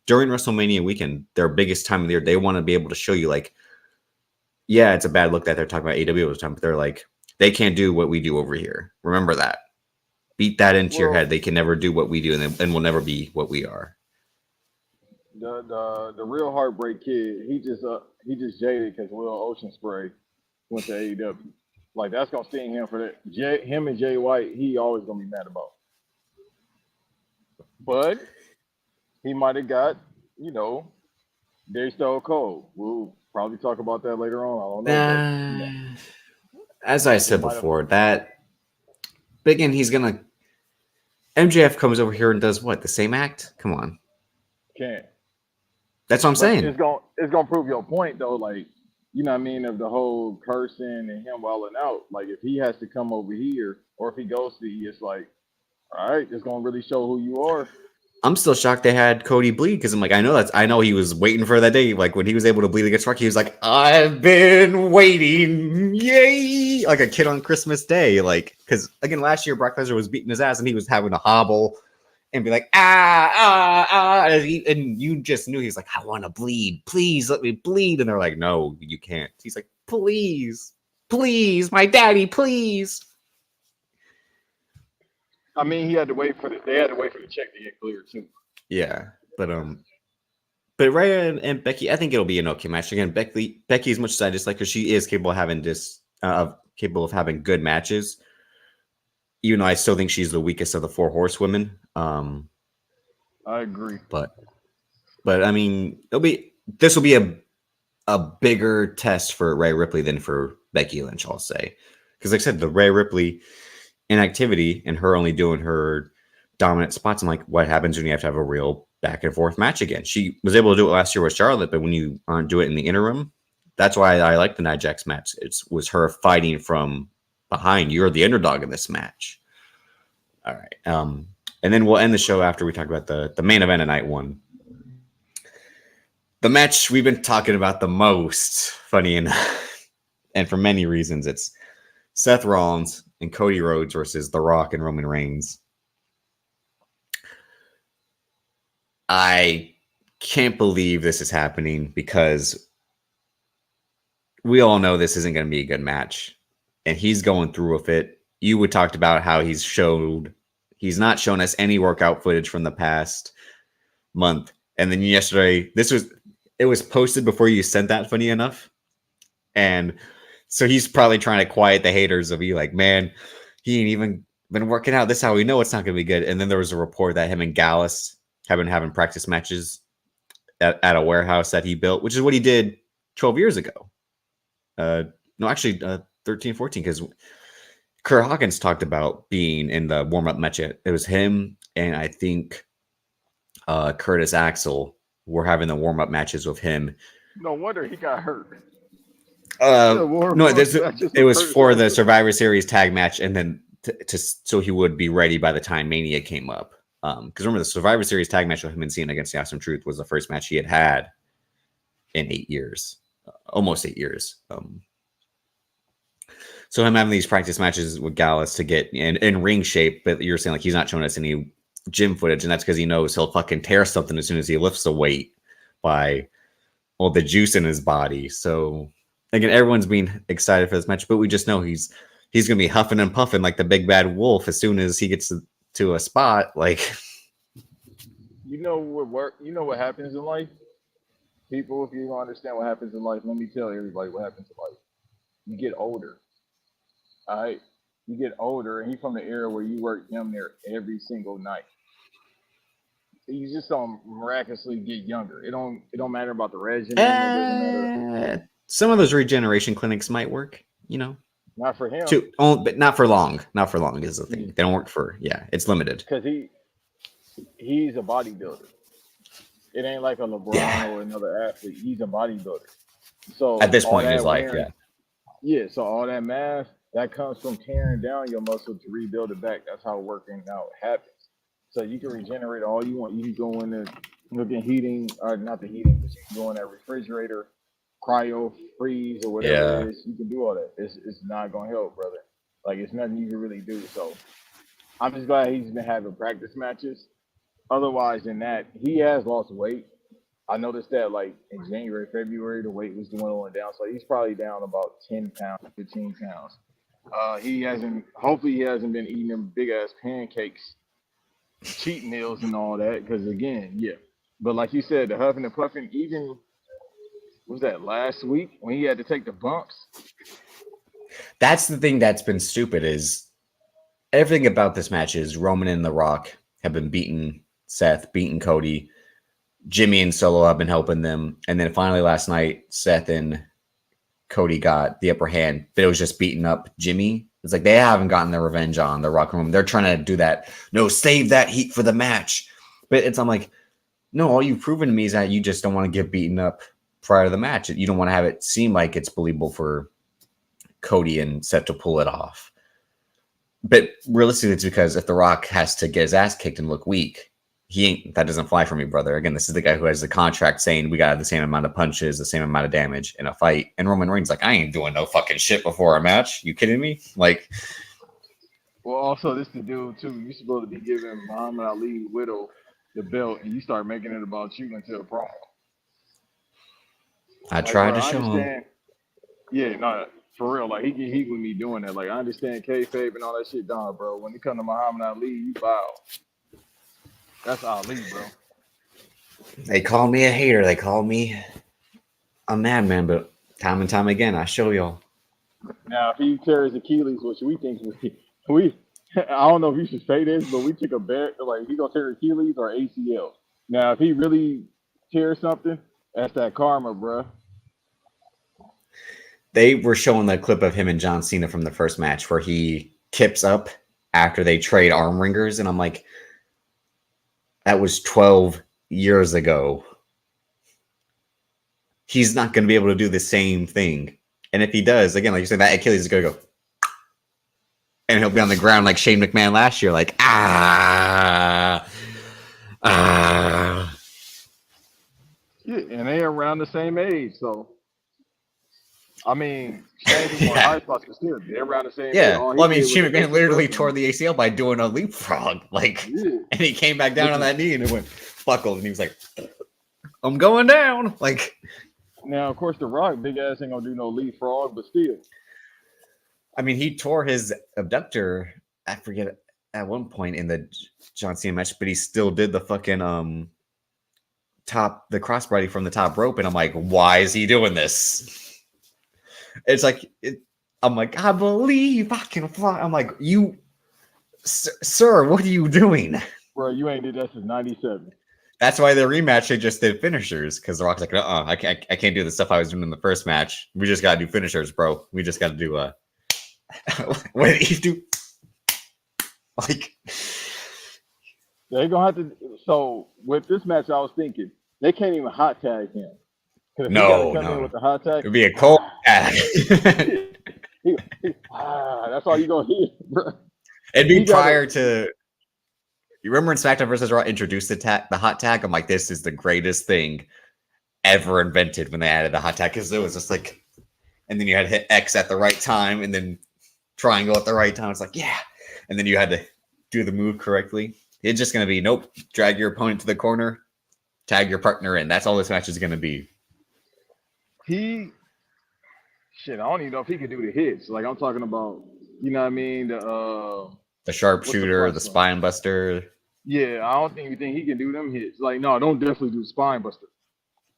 during WrestleMania weekend, their biggest time of the year, they want to be able to show you like, yeah, it's a bad look that they're talking about AEW all the time, but they're like, they can't do what we do over here. Remember that. Beat that into your head. They can never do what we do, and will never be what we are. The real heartbreak kid, he just jaded because Will Ocean Spray went to AEW. Like that's gonna sting him for that. Him and Jay White, he always gonna be mad about. But he might have got, Dave Stone Cold. We'll probably talk about that later on. I don't know. As I said before, that again, he's gonna. MJF comes over here and does what? The same act? Come on. Can't. That's what I'm saying. It's gonna prove your point though, like, you know what I mean, of the whole cursing and him wilding out. Like if he has to come over here or if he goes to it's like, all right, it's gonna really show who you are. I'm still shocked they had Cody bleed because I'm like, I know he was waiting for that day. Like when he was able to bleed against Rocky, he was like, I've been waiting, yay! Like a kid on Christmas Day. Like because again, last year Brock Lesnar was beating his ass and he was having a hobble and be like, and you just knew he's like, I want to bleed, please let me bleed, and they're like, no, you can't. He's like, please, my daddy, please. I mean, they had to wait for the check to get cleared too. Yeah, but Rhea and Becky, I think it'll be an okay match. Again, Becky, as much as I dislike her, she is capable of having good matches. Even though I still think she's the weakest of the 4 horsewomen. I agree. But I mean, this will be a bigger test for Rhea Ripley than for Becky Lynch, I'll say. Because like I said, the Rhea Ripley inactivity and her only doing her dominant spots. I'm like, what happens when you have to have a real back and forth match again. She was able to do it last year with Charlotte, but when you aren't doing it in the interim, that's why I like the Nia Jax match. It was her fighting from behind. You're the underdog in this match. All right. And then we'll end the show after we talk about the main event of night one. The match we've been talking about the most, funny enough, and for many reasons, it's Seth Rollins and Cody Rhodes versus The Rock and Roman Reigns. I can't believe this is happening because we all know this isn't going to be a good match. And he's going through with it. You would talked about how he's not shown us any workout footage from the past month. And then yesterday, it was posted before you sent that, funny enough. And so he's probably trying to quiet the haters of you, like, man, he ain't even been working out. This is how we know it's not going to be good. And then there was a report that him and Gallus have been having practice matches at a warehouse that he built, which is what he did 12 years ago. No, actually 13, 14, because Kurt Hawkins talked about being in the warm-up match. It was him and I think Curtis Axel were having the warm-up matches with him. No wonder he got hurt. No, it was for the Survivor Series tag match, and then so he would be ready by the time Mania came up. Because remember, the Survivor Series tag match with him and Cena against the Awesome Truth was the first match he had in 8 years, almost 8 years. So him having these practice matches with Gallus to get in ring shape, but you're saying like he's not showing us any gym footage, and that's because he knows he'll fucking tear something as soon as he lifts the weight by all the juice in his body. So again, everyone's being excited for this match, but we just know he's gonna be huffing and puffing like the big bad wolf as soon as he gets to a spot. Like, you know what happens in life, people. If you don't understand what happens in life, let me tell everybody what happens in life. You get older. All right, you get older, and he's from the era where you work damn near every single night. You just don't miraculously get younger. It don't matter about the regimen. It doesn't matter. Some of those regeneration clinics might work, Not for him. But not for long. Not for long is the thing. They don't work for, it's limited. Because he's a bodybuilder. It ain't like a LeBron or another athlete. He's a bodybuilder. So at this point in his life, Yeah, so all that mass, that comes from tearing down your muscle to rebuild it back. That's how working out happens. So you can regenerate all you want. You can go in there, look at heating, or not the heating, but you can go in that refrigerator, cryo, freeze, or whatever it is. You can do all that. It's not going to help, brother. Like, it's nothing you can really do. So I'm just glad he's been having practice matches. Otherwise than that, he has lost weight. I noticed that, like, in January, February, the weight was dwindling down. So he's probably down about 10 pounds, 15 pounds. Hopefully he hasn't been eating them big-ass pancakes, cheat meals and all that. Because, again, But like you said, the huffing and puffing, even, was that last week when he had to take the bumps? That's the thing that's been stupid is everything about this match is Roman and The Rock have been beating Seth, beating Cody. Jimmy and Solo have been helping them. And then finally last night, Seth and Cody got the upper hand, but it was just beating up Jimmy. It's like they haven't gotten their revenge on The Rock and Roman. They're trying to do that. No, save that heat for the match. But I'm like, no, all you've proven to me is that you just don't want to get beaten up prior to the match. You don't want to have it seem like it's believable for Cody and Seth to pull it off. But realistically, it's because if The Rock has to get his ass kicked and look weak, that doesn't fly for me, brother. Again, this is the guy who has the contract saying we got the same amount of punches, the same amount of damage in a fight. And Roman Reigns like, I ain't doing no fucking shit before a match. You kidding me? Like, well, also this the dude too. You're supposed to be giving Muhammad Ali Widow the belt, and you start making it about you until the promo. I tried to show him. Yeah, no, for real. Like, he get heat with me doing that. Like, I understand kayfabe and all that shit, done, bro. When it come to Muhammad Ali, you bow. That's Ali, bro. They call me a hater. They call me a madman, but time and time again, I show y'all. Now, if he tears Achilles, which we think we I don't know if you should say this, but we took a bet, like, he gonna tear Achilles or ACL. Now, if he really tears something, that's that karma, bro. They were showing the clip of him and John Cena from the first match where he kips up after they trade arm ringers, and I'm like, that was 12 years ago, he's not going to be able to do the same thing. And if he does, again, like you said, that Achilles is going to go. And he'll be on the ground like Shane McMahon last year, like, ah. Yeah, and they're around the same age, so. I mean, Shane's more high spots, but still, they're around the same age. Yeah. Well, I mean, did was Shane McMahon literally wrestling. tore the ACL by doing a leapfrog. Like, Yeah. and he came back down on that knee and it went buckled. And he was like, I'm going down. Like, now, of course, The Rock, big ass ain't gonna do no leapfrog, but still. I mean, he tore his abductor, I forget, at one point in the John Cena match, but he still did the fucking the crossbody from the top rope. And I'm like, why is he doing this? It's like, I'm like, I believe I can fly. I'm like, you, sir, what are you doing? Bro, you ain't did that since 97. That's why the rematch, they just did finishers, because The Rock's like, I can't do the stuff I was doing in the first match. We just got to do finishers, bro. We just got to do, what did he do? Like, They're gonna have to. So, with this match, I was thinking, they can't even hot tag him. No. With the hot tag, It'd be a cold tag. That's all you gonna hear, bro. It'd be prior to. You remember when SmackDown vs. Raw introduced the hot tag? I'm like, this is the greatest thing ever invented when they added the hot tag, because it was just like, and then you had to hit X at the right time, and then triangle at the right time. It's like, yeah, and then you had to do the move correctly. It's just gonna be nope. Drag your opponent to the corner, tag your partner in. That's all this match is gonna be. I don't even know if he could do the hits. Like, I'm talking about, you know what I mean? The sharpshooter, the spine buster. Yeah, I don't even think he can do them hits. Like, no, don't definitely do spine buster.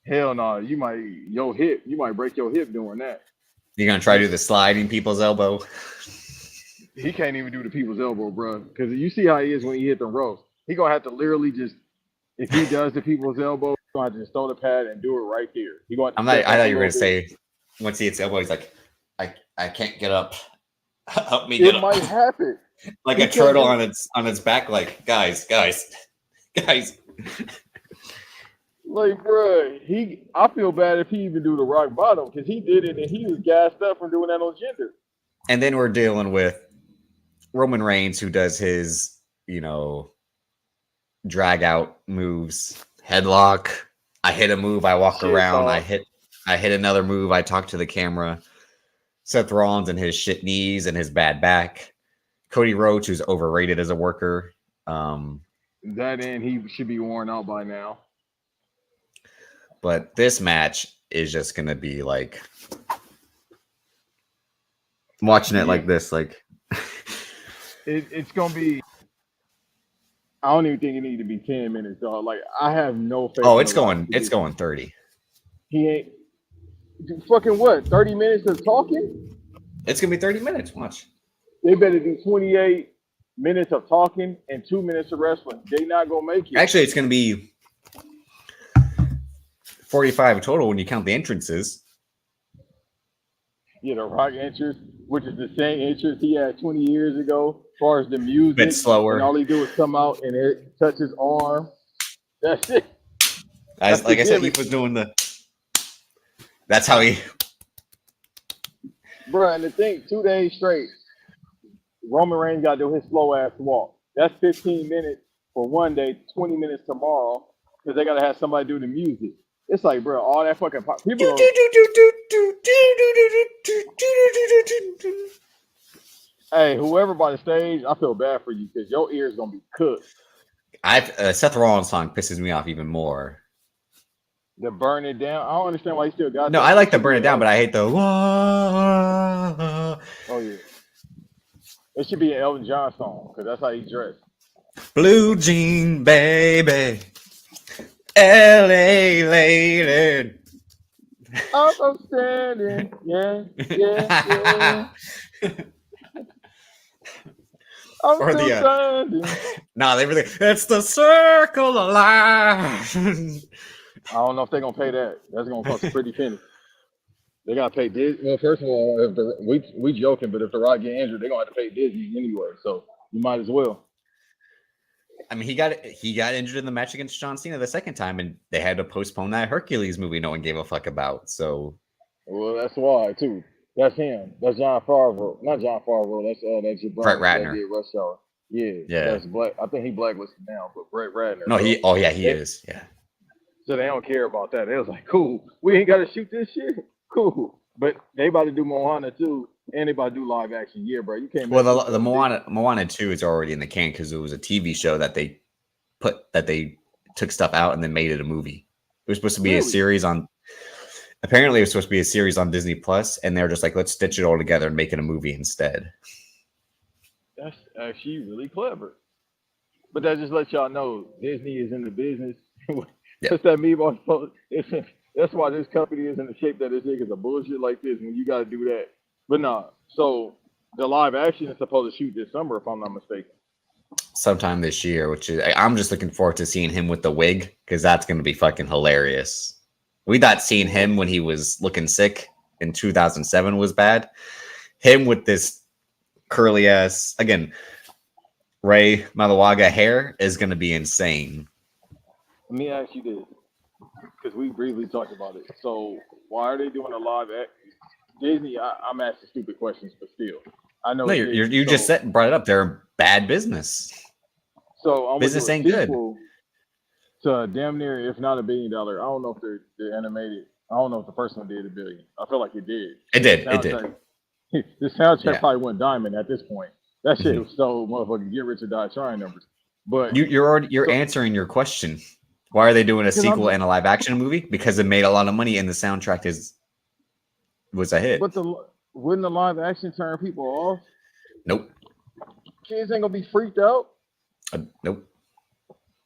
Hell no, you might break your hip doing that. You're gonna try to do the sliding people's elbow. He can't even do the people's elbow, bro. Because you see how he is when he hit the ropes. He gonna have to literally just, if he does the people's elbow, he's gonna have to just throw the pad and do it right there. I thought you were gonna say, once he hits elbow, he's like, I can't get up. Help me get up. It might happen. Like a turtle on its back, like, guys. Like, bro, I feel bad if he even do the rock bottom, because he did it and he was gassed up from doing that on Jinder. And then we're dealing with Roman Reigns, who does his, drag out moves, headlock. I hit a move, I walk around. I hit another move, I talk to the camera. Seth Rollins and his shit knees and his bad back. Cody Rhodes, who's overrated as a worker. That end, he should be worn out by now. But this match is just gonna be like, I'm watching it like this, like it's gonna be. I don't even think it need to be 10 minutes, dog. Like, I have no faith. Oh, it's going 30. He ain't fucking what? 30 minutes of talking? It's gonna be 30 minutes. Watch. They better do 28 minutes of talking and 2 minutes of wrestling. They not gonna make it. Actually, it's gonna be 45 total when you count the entrances. Yeah, the Rock entrance, which is the same entrance he had 20 years ago, as far as the music. Bit slower. And all he do is come out and touch his arm. That's it. Like I said, he was doing the. That's how he. Bro, and the thing, 2 days straight, Roman Reigns got to do his slow ass walk. That's 15 minutes for one day, 20 minutes tomorrow, because they got to have somebody do the music. It's like, bro, all that fucking people. Hey, whoever by the stage, I feel bad for you because your ears gonna be cooked. Seth Rollins song pisses me off even more. The Burn It Down. I don't understand why he still got. No, I like the Burn It Down, but I hate the. Oh yeah, it should be an Elton John song because that's how he dressed. Blue jean baby, LA lady. I'm standing, yeah. Or they really. It's the circle of life. I don't know if they're gonna pay that. That's gonna cost a pretty penny. They gotta pay Disney. Well, first of all, if we joking, but if the Rock get injured, they're gonna have to pay Disney anyway. So you might as well. I mean, he got injured in the match against John Cena the second time, and they had to postpone that Hercules movie no one gave a fuck about. So, Well, that's why too. That's him. That's John Favreau. Not John Favreau. That's Brett Jabroni that Ratner. did Rush Hour. Yeah, Yeah. that's Black. I think he blacklisted now, but Brett Ratner. No, So he. Oh yeah, he they, is. Yeah. so they don't care about that. They was like, cool. We ain't got to shoot this shit. Cool. But they about to do Moana too, and they about to do live action. Yeah, bro. You can't. Well, Mess the Moana 2 is already in the can because it was a TV show that they took stuff out and then made it a movie. It was supposed to be a series on. Apparently, it was supposed to be a series on Disney Plus, and they're just like, let's stitch it all together and make it a movie instead. That's actually really clever. But that just lets y'all know Disney is in the business. What's that meme on? That's why this company is in the shape that it's in, because of bullshit like this when you got to do that. But nah, so the live action is supposed to shoot this summer, if I'm not mistaken. Sometime this year, which is I'm just looking forward to seeing him with the wig because that's going to be fucking hilarious. We thought seeing him when he was looking sick in 2007 was bad. Him with this curly ass, again, Ray Malawaga hair is going to be insane. Let me ask you this, because we briefly talked about it. So why are they doing a live act? Disney, I'm asking stupid questions, but still, I know. No, you just brought it up. They're bad business. So I'm business ain't good. To damn near, if not $1 billion. I don't know if they're animated. I don't know if the first one did $1 billion. I feel like it did. It did. The soundtrack probably went diamond at this point. That shit was so motherfucking get rich or die trying numbers. But you're answering your question. Why are they doing a sequel and a live action movie? Because it made a lot of money and the soundtrack was a hit. But wouldn't the live action turn people off? Nope. Kids ain't gonna be freaked out. Nope.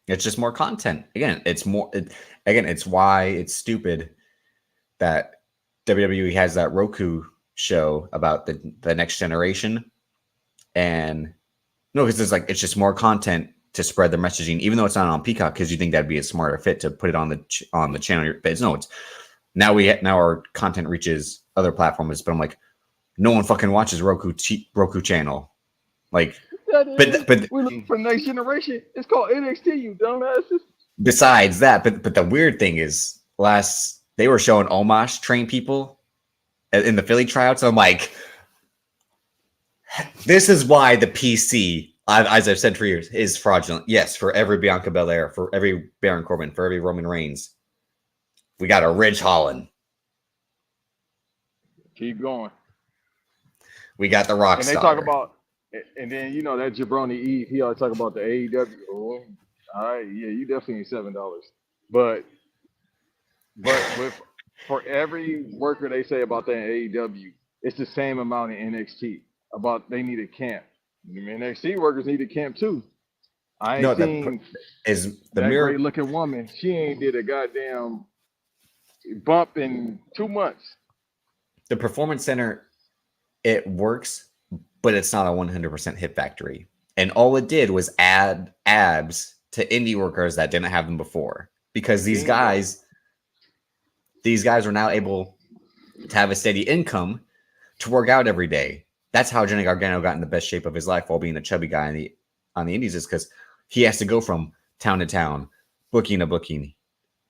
It's just more content. Again, it's why it's stupid that WWE has that Roku show about the next generation. And no, because it's just more content to spread the messaging, even though it's not on Peacock, because you think that'd be a smarter fit to put it on the channel. But it's now our content reaches other platforms. But I'm like, no one fucking watches Roku channel. Like, but we look for next generation. It's called NXT, you dumbasses. Besides that, but the weird thing is, they were showing Omos train people in the Philly tryouts. I'm like, this is why the PC, as I've said for years, is fraudulent. Yes, for every Bianca Belair, for every Baron Corbin, for every Roman Reigns, we got a Ridge Holland. Keep going. We got the Rock Star. And they talk about, and then that Jabroni Eve, he always talk about the AEW. Oh, all right, yeah, you definitely need $7. But for every worker they say about that in AEW, it's the same amount in NXT. About they need a camp. NXT workers need a camp too. I ain't seen that great looking woman. She ain't did a goddamn bump in 2 months. The Performance Center, it works, but it's not a 100% hit factory. And all it did was add abs to indie workers that didn't have them before. Because these guys are now able to have a steady income to work out every day. That's how Johnny Gargano got in the best shape of his life while being a chubby guy on the indies, is because he has to go from town to town, booking to booking.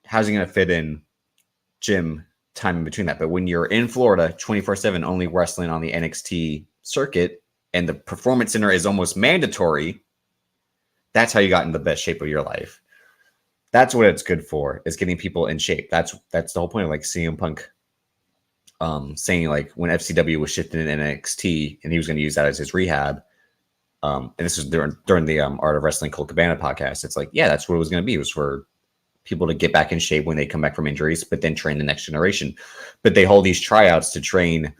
How's he going to fit in gym time in between that? But when you're in Florida 24/7 only wrestling on the NXT circuit and the Performance Center is almost mandatory, that's how you got in the best shape of your life. That's what it's good for, is getting people in shape. That's the whole point of like CM Punk saying like when FCW was shifting in NXT and he was going to use that as his rehab. And this was during the Art of Wrestling Colt Cabana podcast. It's like, yeah, that's what it was going to be. It was for people to get back in shape when they come back from injuries, but then train the next generation. But they hold these tryouts to train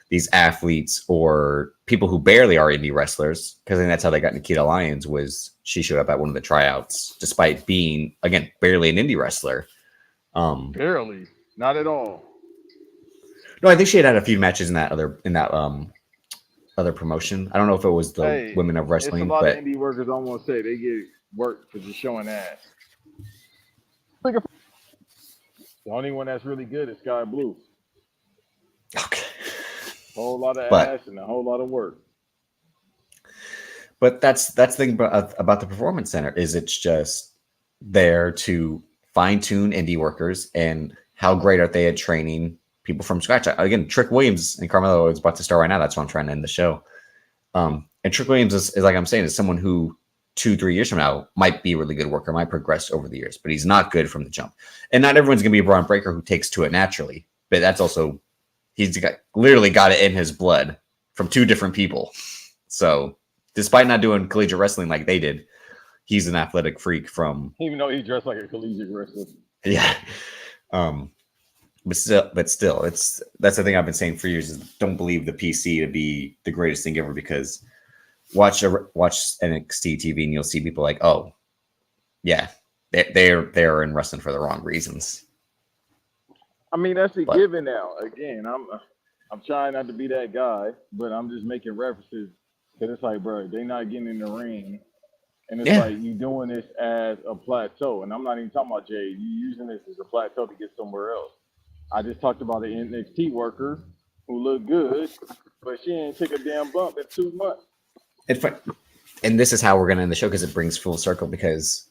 these athletes or people who barely are indie wrestlers, because I think that's how they got Nikita Lyons. Was she showed up at one of the tryouts despite being, again, barely an indie wrestler. Barely, not at all. No, I think she had a few matches in that other promotion. I don't know if it was the Women of Wrestling. It's a lot of indie workers almost say they get work for just showing ass. The only one that's really good is Sky Blue. Okay. A whole lot of ass and a whole lot of work. But that's the thing about the performance center is it's just there to fine tune indie workers and how great are they at training people from scratch. Again, Trick Williams and Carmelo is about to start right now. That's why I'm trying to end the show. And Trick Williams is like I'm saying, is someone who 2-3 years from now might be a really good worker, might progress over the years, but he's not good from the jump. And not everyone's going to be a Braun Breaker who takes to it naturally, but that's also literally got it in his blood from two different people. So despite not doing collegiate wrestling like they did, he's an athletic freak from. Even though he dressed like a collegiate wrestler. Yeah. But still, that's the thing I've been saying for years is don't believe the PC to be the greatest thing ever, because watch NXT TV and you'll see people like, oh, yeah, they're in wrestling for the wrong reasons. I mean, that's a given now. Again, I'm trying not to be that guy, but I'm just making references because it's like, bro, they're not getting in the ring, and it's like you doing this as a plateau, and I'm not even talking about Jay. You using this as a plateau to get somewhere else. I just talked about an NXT worker who looked good, but she ain't took a damn bump in 2 months. And this is how we're going to end the show, because it brings full circle, because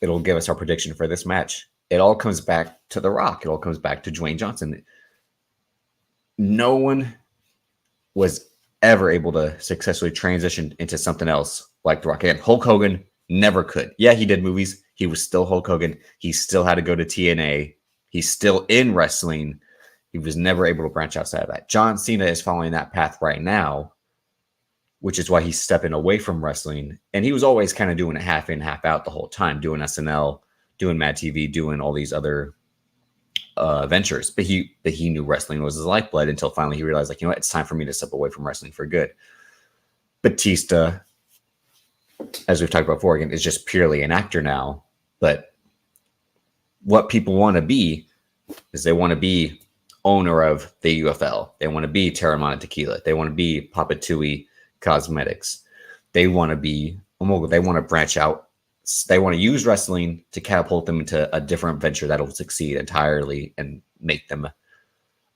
it'll give us our prediction for this match. It all comes back to The Rock. It all comes back to Dwayne Johnson. No one was ever able to successfully transition into something else like The Rock. Again, Hulk Hogan never could. Yeah, he did movies. He was still Hulk Hogan. He still had to go to TNA. He's still in wrestling. He was never able to branch outside of that. John Cena is following that path right now, which is why he's stepping away from wrestling. And he was always kind of doing it half in, half out the whole time, doing SNL, doing Mad TV, doing all these other ventures. But he knew wrestling was his lifeblood until finally he realized, like, you know what, it's time for me to step away from wrestling for good. Batista, as we've talked about before, again, is just purely an actor now. But what people want to be is they want to be owner of the UFL. They want to be Terramana Tequila. They want to be Papatui Cosmetics. They want to be Omega. They want to branch out. They want to use wrestling to catapult them into a different venture that'll succeed entirely and make them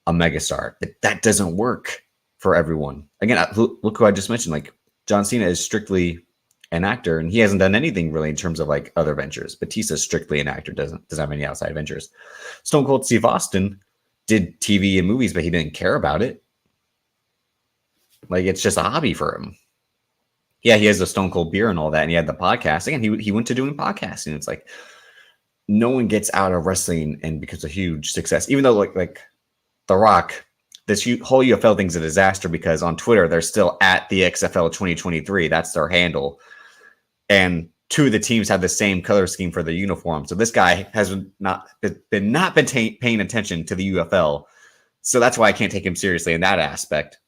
a megastar. But that doesn't work for everyone. Again, look who I just mentioned. Like, John Cena is strictly an actor, and he hasn't done anything really in terms of like other ventures. Batista's strictly an actor, doesn't have any outside ventures. Stone Cold Steve Austin did TV and movies, but he didn't care about it. Like, it's just a hobby for him. Yeah, he has the Stone Cold beer and all that, and he had the podcast. Again, he went to doing podcasting. It's like no one gets out of wrestling and becomes a huge success. Even though like The Rock, this whole UFL thing's a disaster, because on Twitter they're still at the XFL 2023. That's their handle. And two of the teams have the same color scheme for their uniform. So this guy has not been paying attention to the UFL. So that's why I can't take him seriously in that aspect.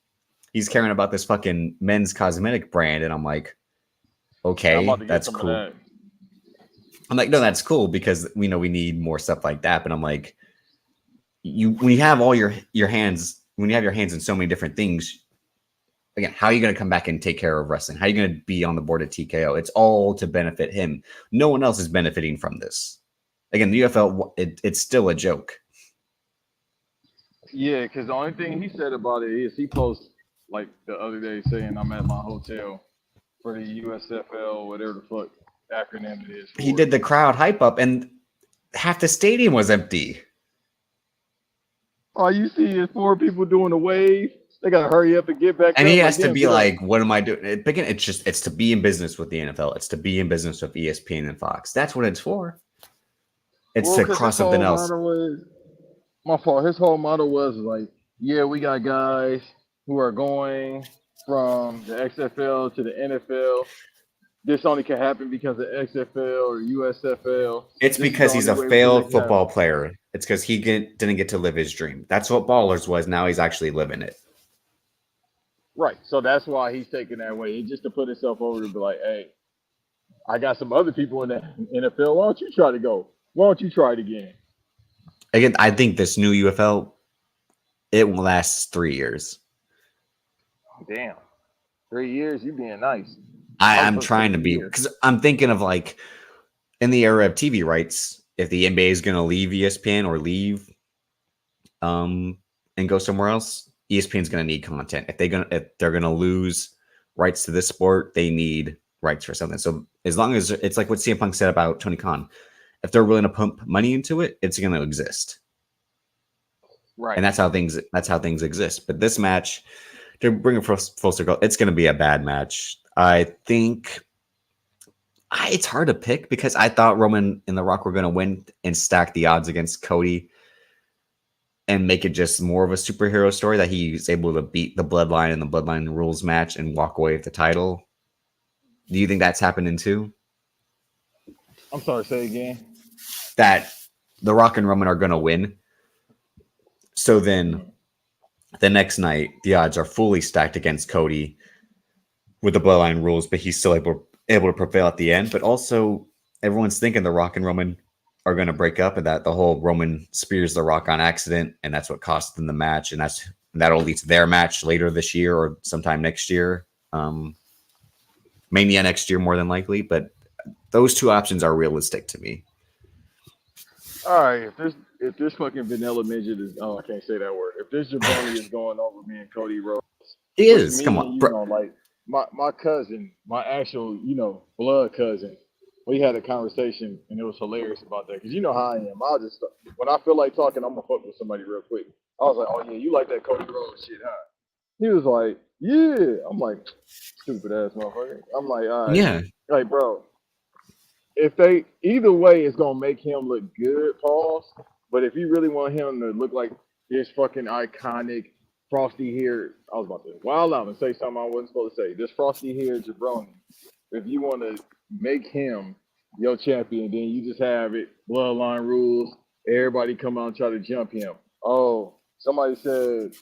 He's caring about this fucking men's cosmetic brand. And I'm like, okay, that's cool. I'm like, no, that's cool, because we know we need more stuff like that. But I'm like, when you have all your hands, when you have your hands in so many different things, again, how are you going to come back and take care of wrestling? How are you going to be on the board at TKO? It's all to benefit him. No one else is benefiting from this. Again, the UFL, it's still a joke. Yeah, because the only thing he said about it is he posted like the other day saying, I'm at my hotel for the USFL, whatever the fuck acronym it is. He did the crowd hype up, and half the stadium was empty. All you see is 4 people doing the wave. They gotta hurry up and get back. And he has to be like, what am I doing? Again, it's to be in business with the NFL. It's to be in business with ESPN and Fox. That's what it's for. It's to cross something else. My fault. His whole model was like, yeah, we got guys who are going from the XFL to the NFL. This only can happen because of XFL or USFL. It's because he's a failed football player. It's because he didn't get to live his dream. That's what Ballers was. Now he's actually living it. Right. So that's why he's taking that way. He's just to put himself over to be like, hey, I got some other people in the NFL. Why don't you try to go? Why don't you try it again? Again, I think this new UFL, it will last 3 years. Damn. 3 years? You being nice. I'm trying to be, because I'm thinking of like in the era of TV rights, if the NBA is going to leave ESPN or leave and go somewhere else, ESPN's going to need content. If they're going to lose rights to this sport, they need rights for something. So as long as it's like what CM Punk said about Tony Khan, if they're willing to pump money into it, it's going to exist. Right. And that's how things exist. But this match, to bring it full circle, it's going to be a bad match. I think it's hard to pick because I thought Roman and The Rock were going to win and stack the odds against Cody and make it just more of a superhero story that he's able to beat the Bloodline in the Bloodline Rules match and walk away with the title. Do you think that's happening too? I'm sorry, say again. That The Rock and Roman are going to win. So then the next night, the odds are fully stacked against Cody with the Bloodline Rules, but he's still able to prevail at the end. But also, everyone's thinking The Rock and Roman are going to break up, and that the whole Roman spears The Rock on accident, and that's what cost them the match, and that'll lead to their match later this year or sometime next year, Mania next year more than likely. But those two options are realistic to me. All right, if this fucking vanilla midget is I can't say that word. If this jabroni is going over me and Cody Rhodes, he is. Come on, bro. Like my cousin, my actual blood cousin. We had a conversation and it was hilarious about that because you know how I am. I'll just when I feel like talking, I'm gonna fuck with somebody real quick. I was like, oh yeah, you like that Cody Rhodes shit, huh? He was like, yeah. I'm like, stupid ass motherfucker. I'm like, all right. Yeah. Like, bro, if they either way, it's gonna make him look good, pause. But if you really want him to look like this fucking iconic frosty hair, I was about to wild out and say something I wasn't supposed to say. This frosty hair jabroni. If you want to make him your champion, then you just have it. Bloodline Rules. Everybody come out and try to jump him. Oh, somebody said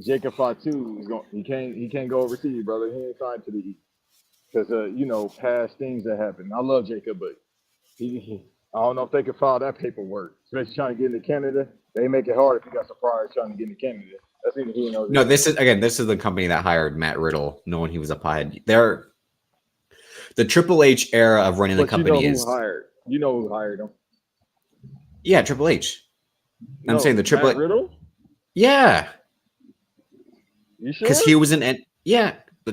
Jacob Fatu is going. He can't go overseas, brother. He ain't signed to the East because past things that happen. I love Jacob, but he I don't know if they can file that paperwork, especially trying to get into Canada. They make it hard if you got some priors trying to get into Canada. That's either he knows. No, this is the company that hired Matt Riddle, knowing he was a piehead. They're the Triple H era of running the company is. You know who hired him? Yeah, Triple H. I'm saying the Triple Matt Riddle. Yeah. You sure? Because he was the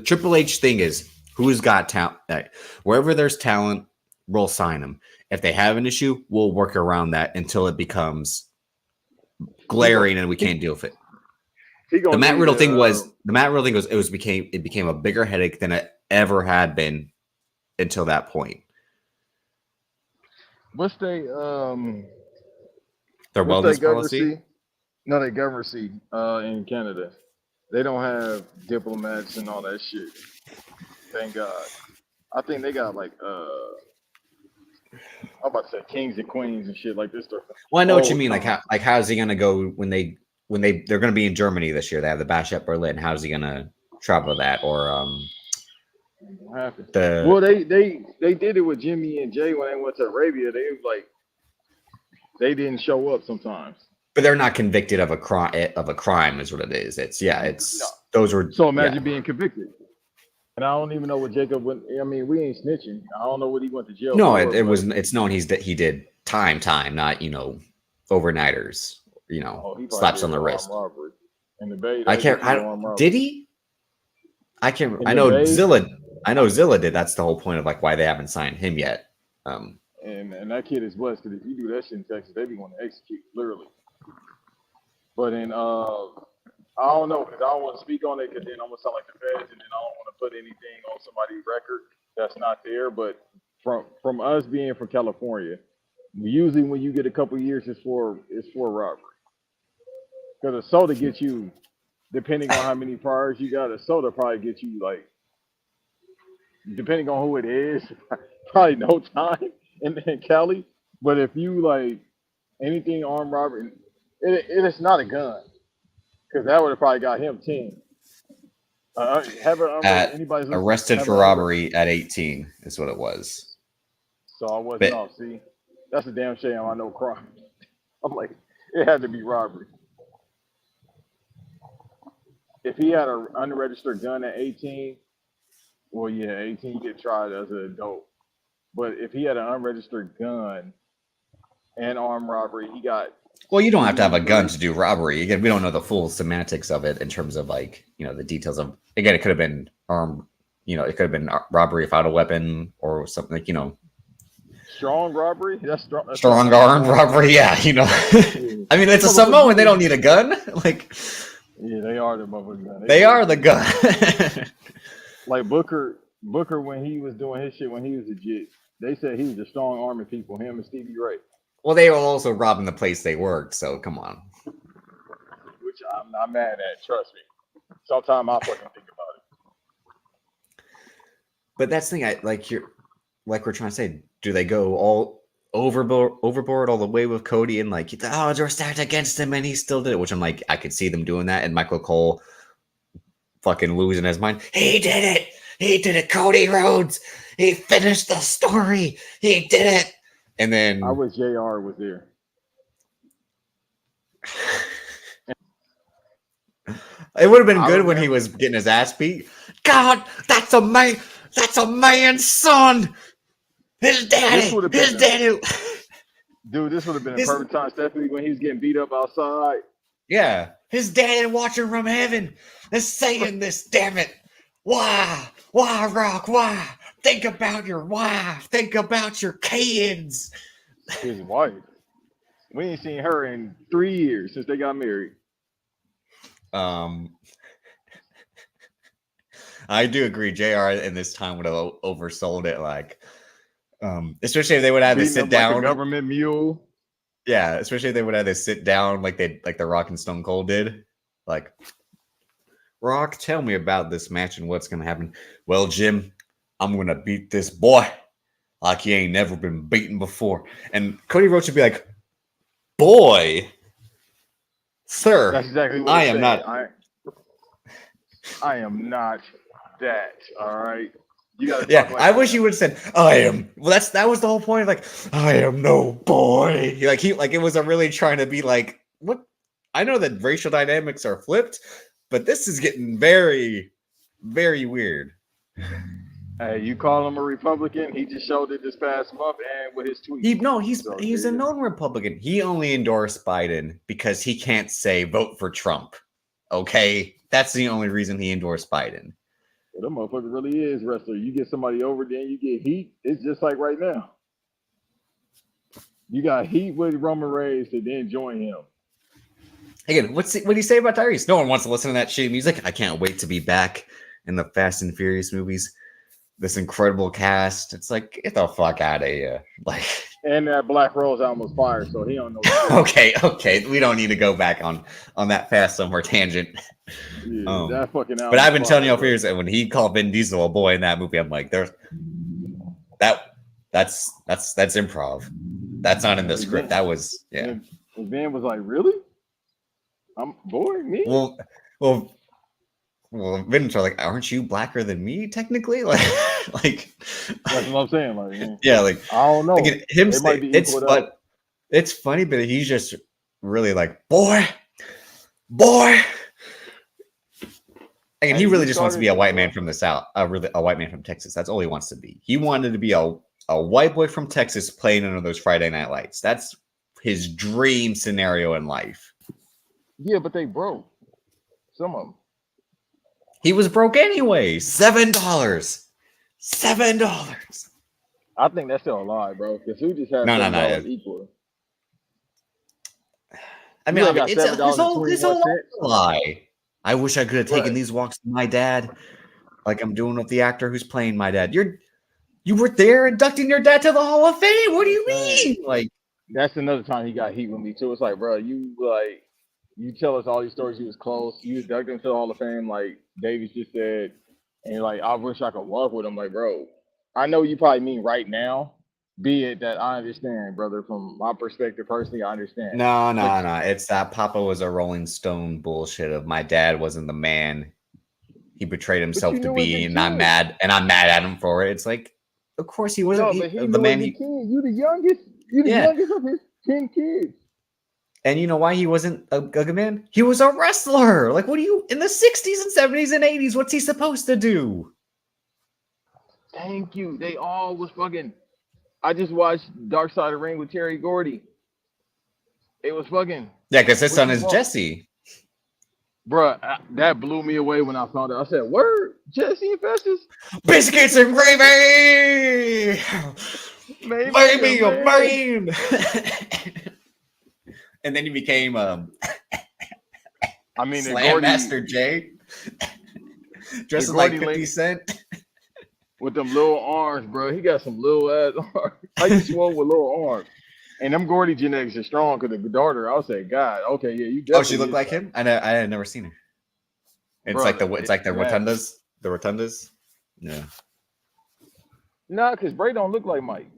Triple H thing is who's got talent. Wherever there's talent, we'll sign them. If they have an issue, we'll work around that until it becomes glaring and we can't deal with it. The Matt Riddle thing was it became a bigger headache than it ever had been until that point. What's their wellness policy? No, they government in Canada. They don't have diplomats and all that shit. Thank God. I think they got like I'm about to say kings and queens and shit like this stuff. Well, I know what you mean. Like how's he gonna go when they're gonna be in Germany this year? They have the Bash at Berlin. How's he gonna travel that? Or they did it with Jimmy and Jay when they went to Arabia. They didn't show up sometimes. But they're not convicted of a crime is what it is. Those were so imagine being convicted. And I don't even know what Jacob went. I mean, we ain't snitching. I don't know what he went to jail. No, it's known he did time, not overnighters. Slaps on the wrist. In the Bay, did he? I can't. I know Zilla. I know Zilla did. That's the whole point of why they haven't signed him yet. And that kid is blessed because if you do that shit in Texas, they be going to execute literally. But in I don't know because I don't want to speak on it because then I'm gonna sound like the feds, and then I don't want to put anything on somebody's record that's not there. But from us being from California, usually when you get a couple years, it's for robbery. Because a soda gets you, depending on how many priors you got, a soda probably gets you depending on who it is, probably no time in Cali. But if you anything armed robbery, it is not a gun. Because that would have probably got him 10. Arrested for robbery at 18 is what it was. So I wasn't off. See, that's a damn shame. I know crime. I'm like, it had to be robbery. If he had an unregistered gun at 18, well, yeah, 18 you get tried as an adult. But if he had an unregistered gun and armed robbery, he got. Well, you don't have to have a gun to do robbery. Again, we don't know the full semantics of it in terms of the details of. Again, it could have been armed it could have been robbery without a weapon or something like. Strong robbery. That's strong. Strong armed robbery. Yeah, Yeah. I mean, it's a Samoan. They don't need a gun. Like, yeah, they are the motherfucking gun. They are the gun. Like Booker when he was doing his shit when he was legit. They said he was a strong army people. Him and Stevie Ray. Well, they were also robbing the place they worked. So come on. Which I'm not mad at. Trust me. Sometimes I fucking think about it. But that's the thing. We're trying to say. Do they go all overboard all the way with Cody and like the odds were stacked against him and he still did it? Which I'm like, I could see them doing that. And Michael Cole fucking losing his mind. He did it. He did it. Cody Rhodes. He finished the story. He did it. And then I wish JR was there. It would have been good when he was getting his ass beat. God, that's a man. That's a man's son. His daddy. Dude, this would have been a perfect time, Stephanie, when he was getting beat up outside. Yeah. His daddy watching from heaven is saying this, damn it. Why? Why, Rock? Why? Think about your wife. Think about your kids. His wife. We ain't seen her in 3 years since they got married. I do agree. JR in this time would have oversold it, like, especially if they would have to sit down. Like a government mule. Yeah, especially if they would have to sit down like the Rock and Stone Cold did. Like, Rock, tell me about this match and what's gonna happen. Well, Jim, I'm gonna beat this boy like he ain't never been beaten before. And Cody Rhodes would be like, boy, sir, that's exactly what I am not. I am not that. All right. You gotta yeah, I wish you would have said, I am. Well, that was the whole point. Like, I am no boy. It was a really trying to be like, what? I know that racial dynamics are flipped, but this is getting very, very weird. Hey, you call him a Republican? He just showed it this past month and with his tweets. He's a known Republican. He only endorsed Biden because he can't say vote for Trump. Okay, that's the only reason he endorsed Biden. Well, that motherfucker really is wrestler. You get somebody over, then you get heat. It's just like right now. You got heat with Roman Reigns to then join him. Again, what do you say about Tyrese? No one wants to listen to that shit music. I can't wait to be back in the Fast and Furious movies. This incredible cast. It's like, get the fuck out of here. Like, and that Black Rose album was fire, so he don't know. Okay. We don't need to go back on that fast somewhere tangent. Yeah, that fucking album. But I've been telling you for years that when he called Vin Diesel a boy in that movie, I'm like, that's improv. That's not in the script. That was And Vin was like, really? I'm boy, me? Well, Vince are like, aren't you blacker than me technically? Like that's what I'm saying. Like, yeah, like I don't know. Like it's funny, but he's just really like, boy. Again, he really just wants to be a white man from the South, a white man from Texas. That's all he wants to be. He wanted to be a white boy from Texas playing under those Friday Night Lights. That's his dream scenario in life. Yeah, but they broke. Some of them. He was broke anyway. $7. I think that's still a lie, bro. Because who just had no. equal? I mean, it's a lie. I wish I could have taken these walks with my dad, like I'm doing with the actor who's playing my dad. You were there inducting your dad to the Hall of Fame. What do you mean? Like, that's another time he got heat with me too. It's like, bro, you tell us all these stories. You was close. You inducted him to the Hall of Fame, like Davis just said, and you're like, I wish I could walk with him. Like, bro, I know you probably mean right now. Be it that I understand, brother. From my perspective, personally, I understand. No. It's that Papa was a Rolling Stone bullshit of my dad wasn't the man he betrayed himself to be, and I'm mad at him for it. It's like, of course he wasn't the man. You the youngest. You the youngest of his 10 kids. And you know why he wasn't a good man? He was a wrestler. Like, what do you in the 60s and 70s and 80s? What's he supposed to do? Thank you. They all was fucking. I just watched Dark Side of the Ring with Terry Gordy. It was fucking. Yeah, because his son is Jesse. Bruh, that blew me away when I found out. I said, "Word, Jesse and Festus, Biscuits and gravy, made me a baby, your man." brain. And then he became I mean, Slam Master Jay, dressing like 50 Cent. With them little arms, bro. He got some little ass arms. Like he swole with little arms. And them Gordy genetics are strong because the daughter, I'll say, God, okay, yeah, you definitely. Oh, she looked like him? I had never seen her. It's like the rotundas. The rotundas. Yeah. Nah, because Bray don't look like Mike.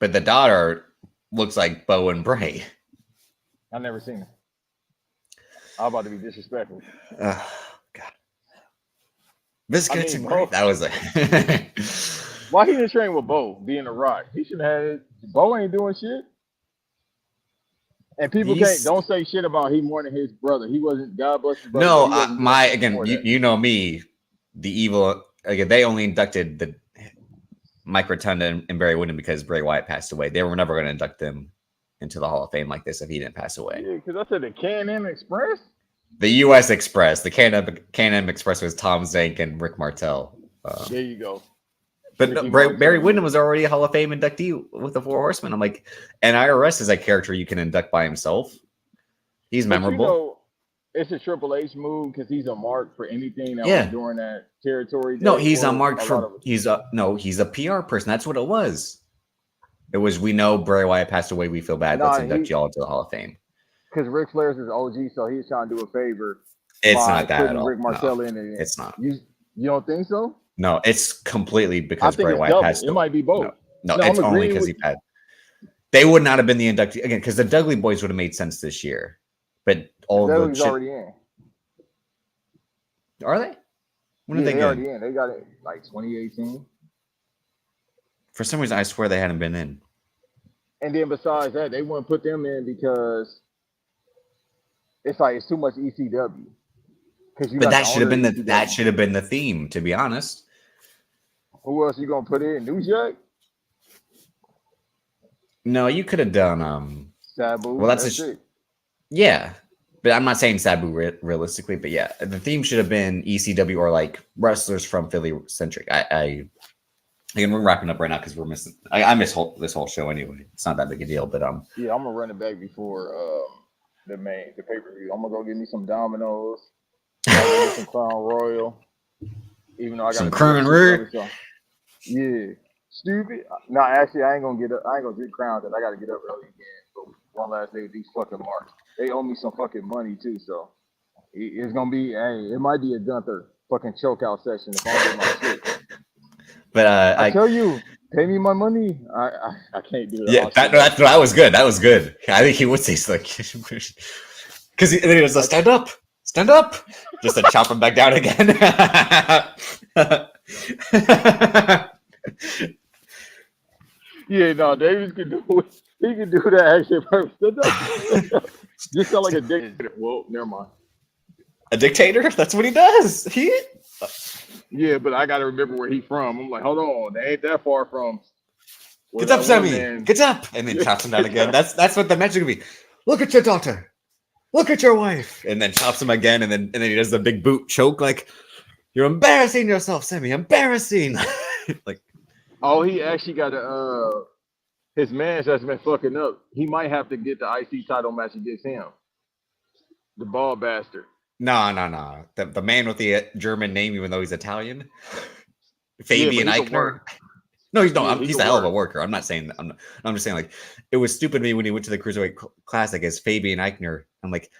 But the daughter looks like Bo and Bray. I never seen her. I'm about to be disrespectful. God. Biscuits and gravy. That was like. Why he didn't train with Bo being a Rock? He should have had. Bo ain't doing shit. And people don't say shit about he more than his brother. He wasn't. God bless his brother. No, you know me, the evil. Again, they only inducted the Mike Rotunda and Barry Windham because Bray Wyatt passed away. They were never going to induct them into the Hall of Fame like this if he didn't pass away. Yeah, because I said the Can-Am Express. The U.S. Express, the Can-Am Express was Tom Zank and Rick Martel. There you go. But Barry Windham was already a Hall of Fame inductee with the Four Horsemen. I'm like, and IRS is a character you can induct by himself. He's memorable. You know, it's a Triple H move because he's a mark for anything that was during that territory. No, he's a mark for he's a PR person. That's what it was. It was, we know Bray Wyatt passed away. We feel bad. Let's induct y'all into the Hall of Fame. Because Ric Flair's his OG, so he's trying to do a favor. It's not that at all. Rick Martel no, in it. It's not. You don't think so? No, it's completely because Bray Wyatt passed away. It might be both. No, it's only because he passed. They would not have been the inductee again because the Dudley Boys would have made sense this year. But all the Dudley's already in. Are they? When did they get already in? They got it like 2018. For some reason, I swear they hadn't been in. And then besides that, they wouldn't put them in because it's too much ECW. But that should have been the theme, to be honest. Who else you gonna put in? New Jack? No, you could have done Sabu. Well, that's yeah. But I'm not saying Sabu realistically, but yeah, the theme should have been ECW or like wrestlers from Philly centric. Again, we're wrapping up right now because we're missing. I miss this whole show anyway. It's not that big a deal, but yeah, I'm gonna run it back before the pay-per-view. I'm gonna go get me some Domino's, some Crown Royal. Even though I got some Crown Royal. Yeah, stupid. No, actually, I ain't gonna get up. I ain't gonna get Crown because I gotta get up early again. So one last day with these fucking marks. They owe me some fucking money too, so it's gonna be. Hey, it might be a Gunther fucking chokeout session if I don't get my shit. But I tell you, pay me my money. I can't do that. Yeah, that was good. That was good. I think he would say like because he was like, stand up, just to chop him back down again. Yeah, no, Davis can do it. He can do that actually perfect. Just sound like a dictator. Well, never mind. A dictator? That's what he does. Yeah, but I gotta remember where he's from. I'm like, hold on, they ain't that far from. Get up, Sammy. Get up, and then chops him down again. That's what the match is gonna be. Look at your daughter. Look at your wife, and then chops him again, and then he does the big boot choke. Like, you're embarrassing yourself, Sammy. Embarrassing. Like, oh, he actually got his man that's been fucking up. He might have to get the IC title match against him. The ball bastard. No. The man with the German name, even though he's Italian, Fabian Eichner. No, he's not. He's a hell of a worker. I'm not saying that. I'm just saying, like, it was stupid to me when he went to the Cruiserweight Classic as Fabian Eichner. I'm like,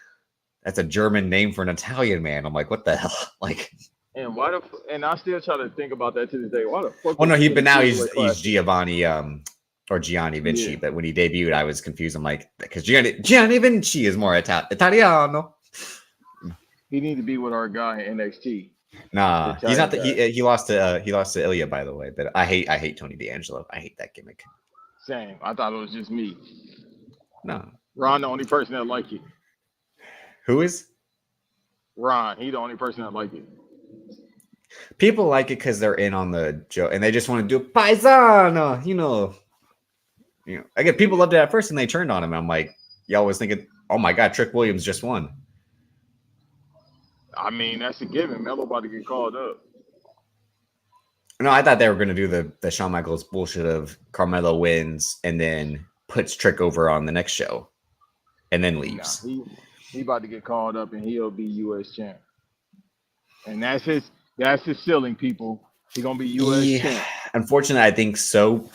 that's a German name for an Italian man. I'm like, what the hell? Like, and why the? And I still try to think about that to this day. Why the fuck? Well, no, he's Giovanni or Gianni Vinci. Yeah. But when he debuted, I was confused. I'm like, because Gianni Vinci is more Italiano. He needs to be with our guy in NXT. Nah, he's not. He lost to Ilya, by the way. But I hate Tony D'Angelo. I hate that gimmick. Same. I thought it was just me. No, Ron, the only person that like it. Who is? Ron. He the only person that like it. People like it because they're in on the joke and they just want to do paisano. You know. Again, people loved it at first and they turned on him. I'm like, y'all was thinking, oh my god, Trick Williams just won. I mean, that's a given. Melo about to get called up. No, I thought they were going to do the Shawn Michaels bullshit of Carmelo wins and then puts Trick over on the next show and then Nah, leaves. he about to get called up and he'll be U.S. champ. And that's his ceiling, people. He gonna be U.S. champ. Unfortunately, I think so.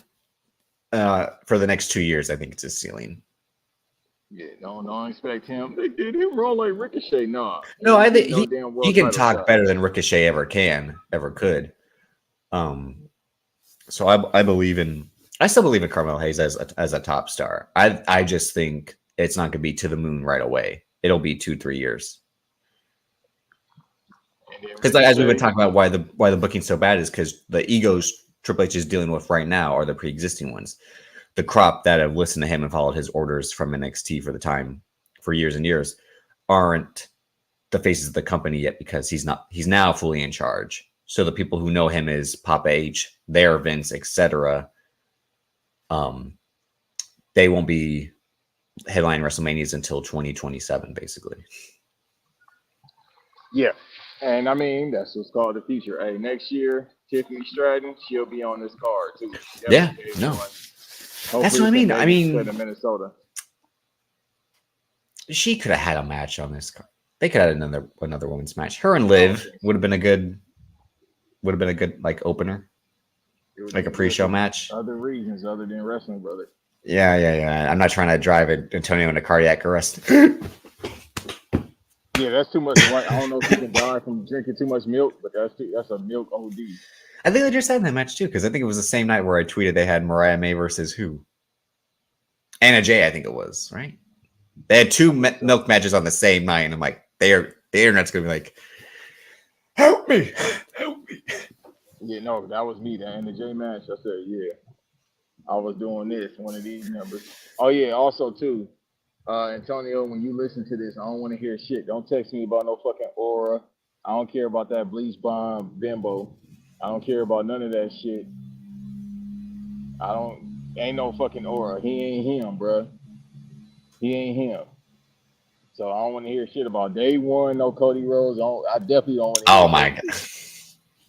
For the next 2 years, I think it's his ceiling. Yeah, don't expect him. They did him wrong like Ricochet. Nah. No, I think he can talk better than Ricochet ever could. So I still believe in Carmelo Hayes as a top star. I just think it's not going to be to the moon right away. It'll be 2-3 years. Because as we've been talking about, why the booking's so bad is because the egos Triple H is dealing with right now are the pre-existing ones. The crop that have listened to him and followed his orders from NXT for years and years aren't the faces of the company yet, because he's now fully in charge. So the people who know him as Papa H, their Vince, etc., they won't be headline WrestleManias until 2027, basically. Yeah. And I mean, that's what's called the future. Hey, next year, Tiffany Stratton, she'll be on this card too. Yeah, no. That's what I mean. Minnesota. She could have had a match on this card. They could have had another women's match. Her and Liv would have been a good like opener, like a pre-show match. Other reasons other than wrestling, brother. Yeah. I'm not trying to drive Antonio into cardiac arrest. Yeah, that's too much. I don't know if you can die from drinking too much milk, but that's a milk OD. I think they just had that match too, because I think it was the same night where I tweeted they had Mariah May versus who? Anna Jay, I think it was, right? They had two milk matches on the same night, and I'm like, the internet's gonna be like, help me. Yeah, no, that was me. The Anna Jay match. I said, yeah, I was doing this, one of these numbers. Oh yeah, also too. Antonio, when you listen to this, I don't want to hear shit. Don't text me about no fucking aura. I don't care about that bleach bomb bimbo. I don't care about none of that shit. Ain't no fucking aura. He ain't him, bruh. He ain't him. So I don't want to hear shit about day one, no Cody Rhodes. I definitely don't want to hear Oh my God.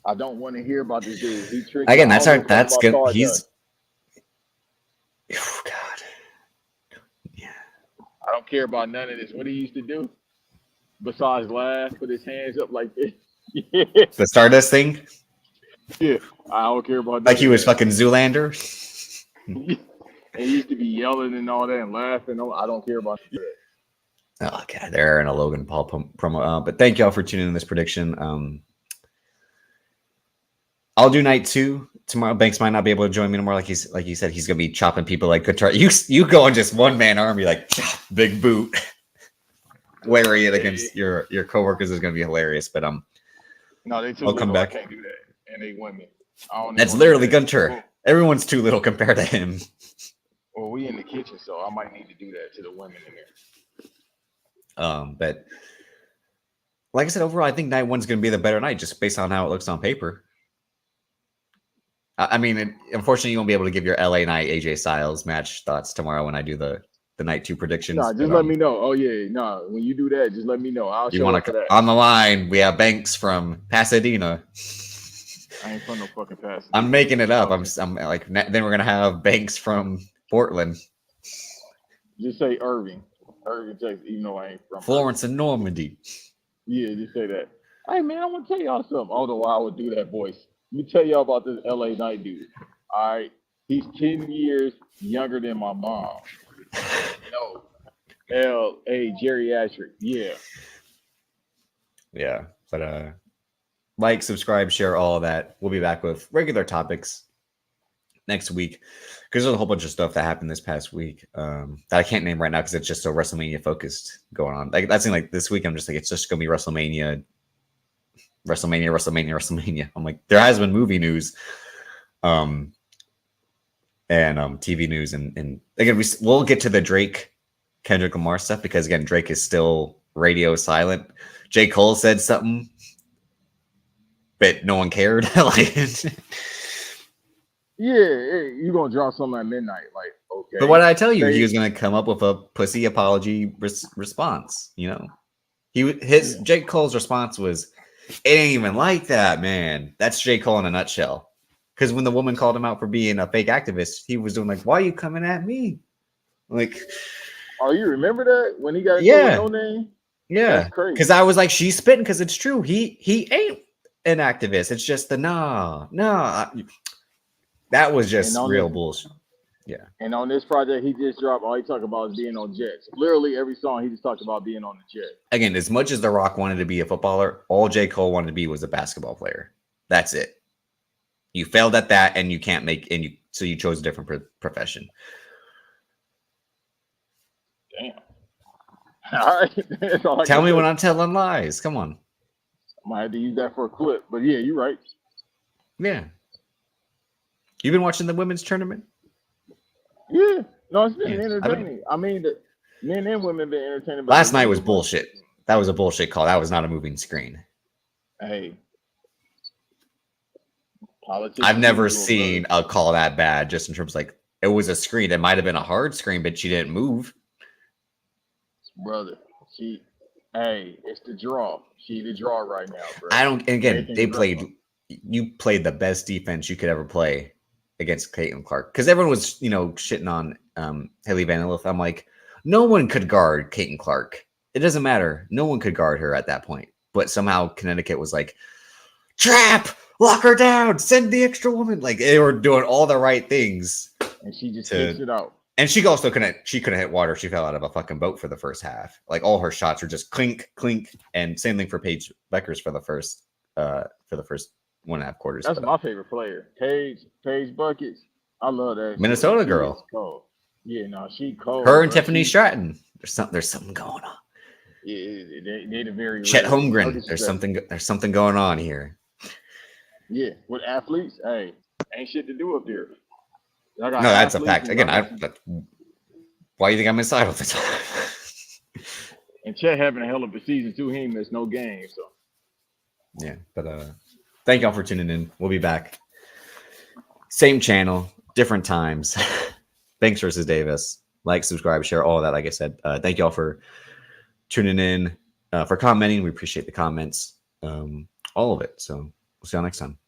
I don't want to hear about this dude. He tricked again, that's good. He's oh God. I don't care about none of this. What he used to do, besides laugh, put his hands up like this. Yeah. The Stardust thing? Yeah. I don't care about like he was fucking Zoolander. And he used to be yelling and all that and laughing. I don't care about that. Oh God, they're in a Logan Paul promo. But thank y'all for tuning in this prediction. I'll do night 2 tomorrow. Banks might not be able to join me anymore. Like he said, he's gonna be chopping people like Gunther. You go on just one man army like big boot, wearing it against your coworkers is gonna be hilarious. But no, they too I'll come back. I can't do that, and they women. That's literally Gunther. Everyone's too little compared to him. Well, we in the kitchen, so I might need to do that to the women in there. But like I said, overall, I think night 1's gonna be the better night, just based on how it looks on paper. I mean, unfortunately, you won't be able to give your LA Knight AJ Styles match thoughts tomorrow when I do the night 2 predictions. No, just let me know. Oh yeah, no, when you do that, just let me know. I'll show up for that. On the line, we have Banks from Pasadena. I ain't from no fucking Pasadena. I'm making it up. I'm like, then we're gonna have Banks from Portland. Just say Irving, Texas, even though I ain't from Florence and Normandy. Yeah, just say that. Hey man, I want to tell y'all something. Although I would do that voice. Let me tell y'all about this LA Knight dude. All right. He's 10 years younger than my mom. No. L.A. geriatric. Yeah. Yeah. But like, subscribe, share, all of that. We'll be back with regular topics next week. Because there's a whole bunch of stuff that happened this past week that I can't name right now because it's just so WrestleMania focused going on. Like, that seemed like this week, I'm just like, it's just going to be WrestleMania. I'm like, there has been movie news, and TV news, and again, we'll get to the Drake Kendrick Lamar stuff because again, Drake is still radio silent. J. Cole said something, but no one cared. Yeah, you're gonna drop something at midnight, like okay. But what did I tell you? He was gonna come up with a pussy apology response. You know, J. Cole's response was, "It ain't even like that, man." That's J. Cole in a nutshell. Because when the woman called him out for being a fake activist, he was doing like, "Why are you coming at me?" Like, oh, you remember that when he got yeah, no name? yeah. That's crazy. Because I was like, she's spitting because it's true. He ain't an activist. It's just the nah. That was just real bullshit. Yeah. And on this project, he just dropped. All he talked about is being on jets. Literally every song, he just talked about being on the jet. Again, as much as The Rock wanted to be a footballer, all J. Cole wanted to be was a basketball player. That's it. You failed at that, and you can't make so you chose a different profession. Damn. All right. Tell me when I'm telling lies. Come on. I might have to use that for a clip, but yeah, you're right. Yeah. You've been watching the women's tournament? Yeah. No, it's been entertaining. I mean, the men and women been entertaining. Last night was bullshit. That was a bullshit call. That was not a moving screen. Hey. I've never seen a call that bad, just in terms of like, it was a screen. It might have been a hard screen, but she didn't move. Brother, it's the draw. She the draw right now, bro. You played the best defense you could ever play against Caitlin Clark. Because everyone was, shitting on Haley Van Lith. I'm like, no one could guard Caitlin Clark. It doesn't matter. No one could guard her at that point. But somehow Connecticut was like, trap! Lock her down! Send the extra woman! Like, they were doing all the right things. And she just kicks it out. And she also couldn't hit water. She fell out of a fucking boat for the first half. Like, all her shots were just clink, clink. And same thing for Paige Beckers for the first 1.5 quarters. That's my favorite player. Paige Buckets. I love that. Minnesota girl. Cold. Yeah, no, she cold. Her and Tiffany Stratton. There's something going on. Yeah, they're very Chet Holmgren. There's something going on here. Yeah, with athletes, hey, ain't shit to do up there. No, that's a fact. Again, why do you think I'm inside all the time? And Chet having a hell of a season too. He ain't missed no games. So yeah, but thank y'all for tuning in. We'll be back. Same channel, different times. Banks versus Davis. Like, subscribe, share, all of that. Like I said, thank y'all for tuning in, for commenting. We appreciate the comments, all of it. So we'll see y'all next time.